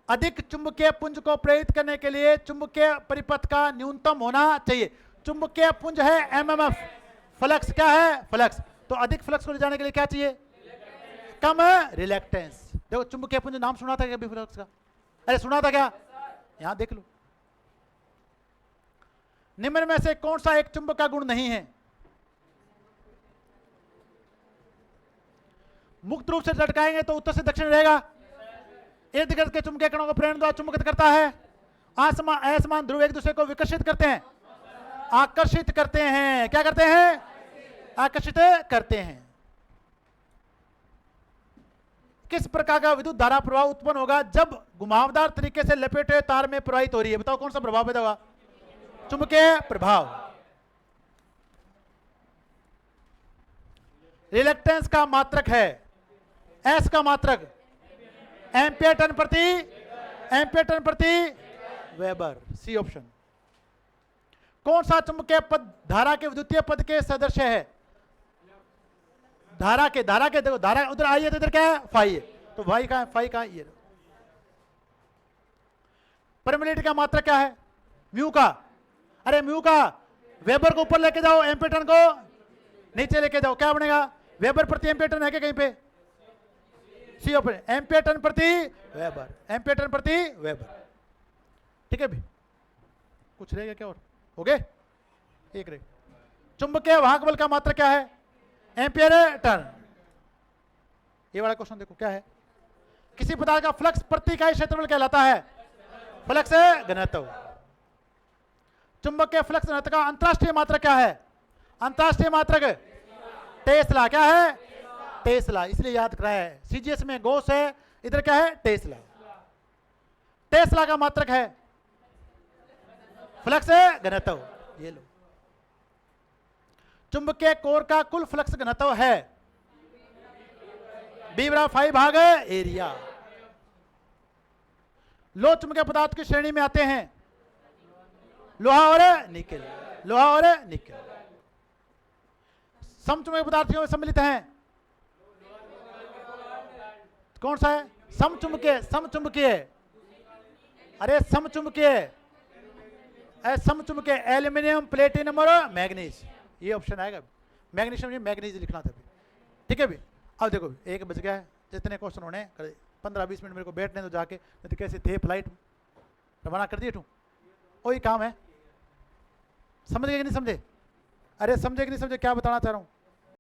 अधिक चुंबकीय पुंज को प्रेरित करने के लिए चुंबकीय परिपथ का न्यूनतम होना चाहिए। चुंबकीय पुंज है एमएमएफ। फ्लक्स क्या है? फ्लक्स। तो अधिक फ्लक्स को ले जाने के लिए क्या चाहिए? कम रिलेक्टेंस। देखो चुंबकीय पुंज नाम सुना था क्या अभी फ्लक्स का? अरे सुना था क्या? यहां देख लो। निम्न में से कौन सा एक चुंबक का गुण नहीं है? मुक्त रूप से लटकाएंगे तो उत्तर से दक्षिण रहेगा। इर्द गिर्द के चुंबकीय कणों को प्रेरण द्वारा चुंबकित करता है। असमान ध्रुव एक दूसरे को विकसित करते हैं, आकर्षित करते हैं। क्या करते हैं? आकर्षित करते हैं। किस प्रकार का विद्युत धारा प्रवाह उत्पन्न होगा जब घुमावदार तरीके से लपेटे हुए तार में प्रवाहित हो रही है? बताओ कौन सा प्रभाव पैदा होगा? चुंबकीय प्रभाव। रिलेक्टेंस का मात्रक है एस का मात्रक एम्पियर टन प्रति वेबर, सी ऑप्शन। कौन सा चुंबकीय पद धारा के विद्युतीय पद के सदृश है? धारा के देखो, धारा उधर आई है तो इधर क्या है? फाई है, तो फाई कहां है? फाई कहां है? ये परमिलिटी का मात्रा क्या है? म्यू का। अरे म्यू का वेबर को ऊपर लेके जाओ, एम्पियर टन को नीचे लेके जाओ, क्या बनेगा? वेबर प्रति एम्पियर टन है क्या कहीं पे? सी ऑप्शन, एम्पियर टन प्रति वेबर, एम्पियर टन प्रति वेबर। ठीक है भी, कुछ रहेगा क्या और? हो गए? एक रहे। चुंबकीय वाहक बल का मात्रा क्या है? Ampere turn. ये वाला क्वेश्चन देखो क्या है? किसी पदार्थ का फ्लक्स प्रति इकाई क्षेत्रफल कहलाता है? फ्लक्स घनत्व। चुंबकीय फ्लक्स घनत्व का अंतरराष्ट्रीय मात्रक क्या है? अंतरराष्ट्रीय मात्रक टेस्ला। क्या है? टेस्ला, इसलिए याद कराया है। सीजीएस में गोस है, इधर क्या है? टेस्ला। टेस्ला का मात्रक है फ्लक्स घनत्व। ये लो। चुंबकीय कोर का कुल फ्लक्स घनत्व है B/5 भाग एरिया। लो चुंबकीय पदार्थ की श्रेणी में आते हैं लोहा और निकेल, लोहा और निकेल। समचुंबकीय पदार्थों में सम्मिलित हैं, कौन सा है? समचुंबकीय, समचुंबकीय, अरे समचुंबकीय, समचुंबकीय एल्यूमिनियम, प्लेटिनम और मैग्नीज। ये ऑप्शन आएगा। मैग्नीशियम, मैग्नीज लिखना था। ठीक है भी। अब देखो एक बज गया है, जितने क्वेश्चन होने 15-20 मिनट मेरे को बैठने तो जाके, नहीं तो कैसे थे फ्लाइट रवाना कर दिए तू, वही काम है। समझ गए कि नहीं समझे? अरे समझे कि नहीं समझे क्या बताना चाह रहा हूँ?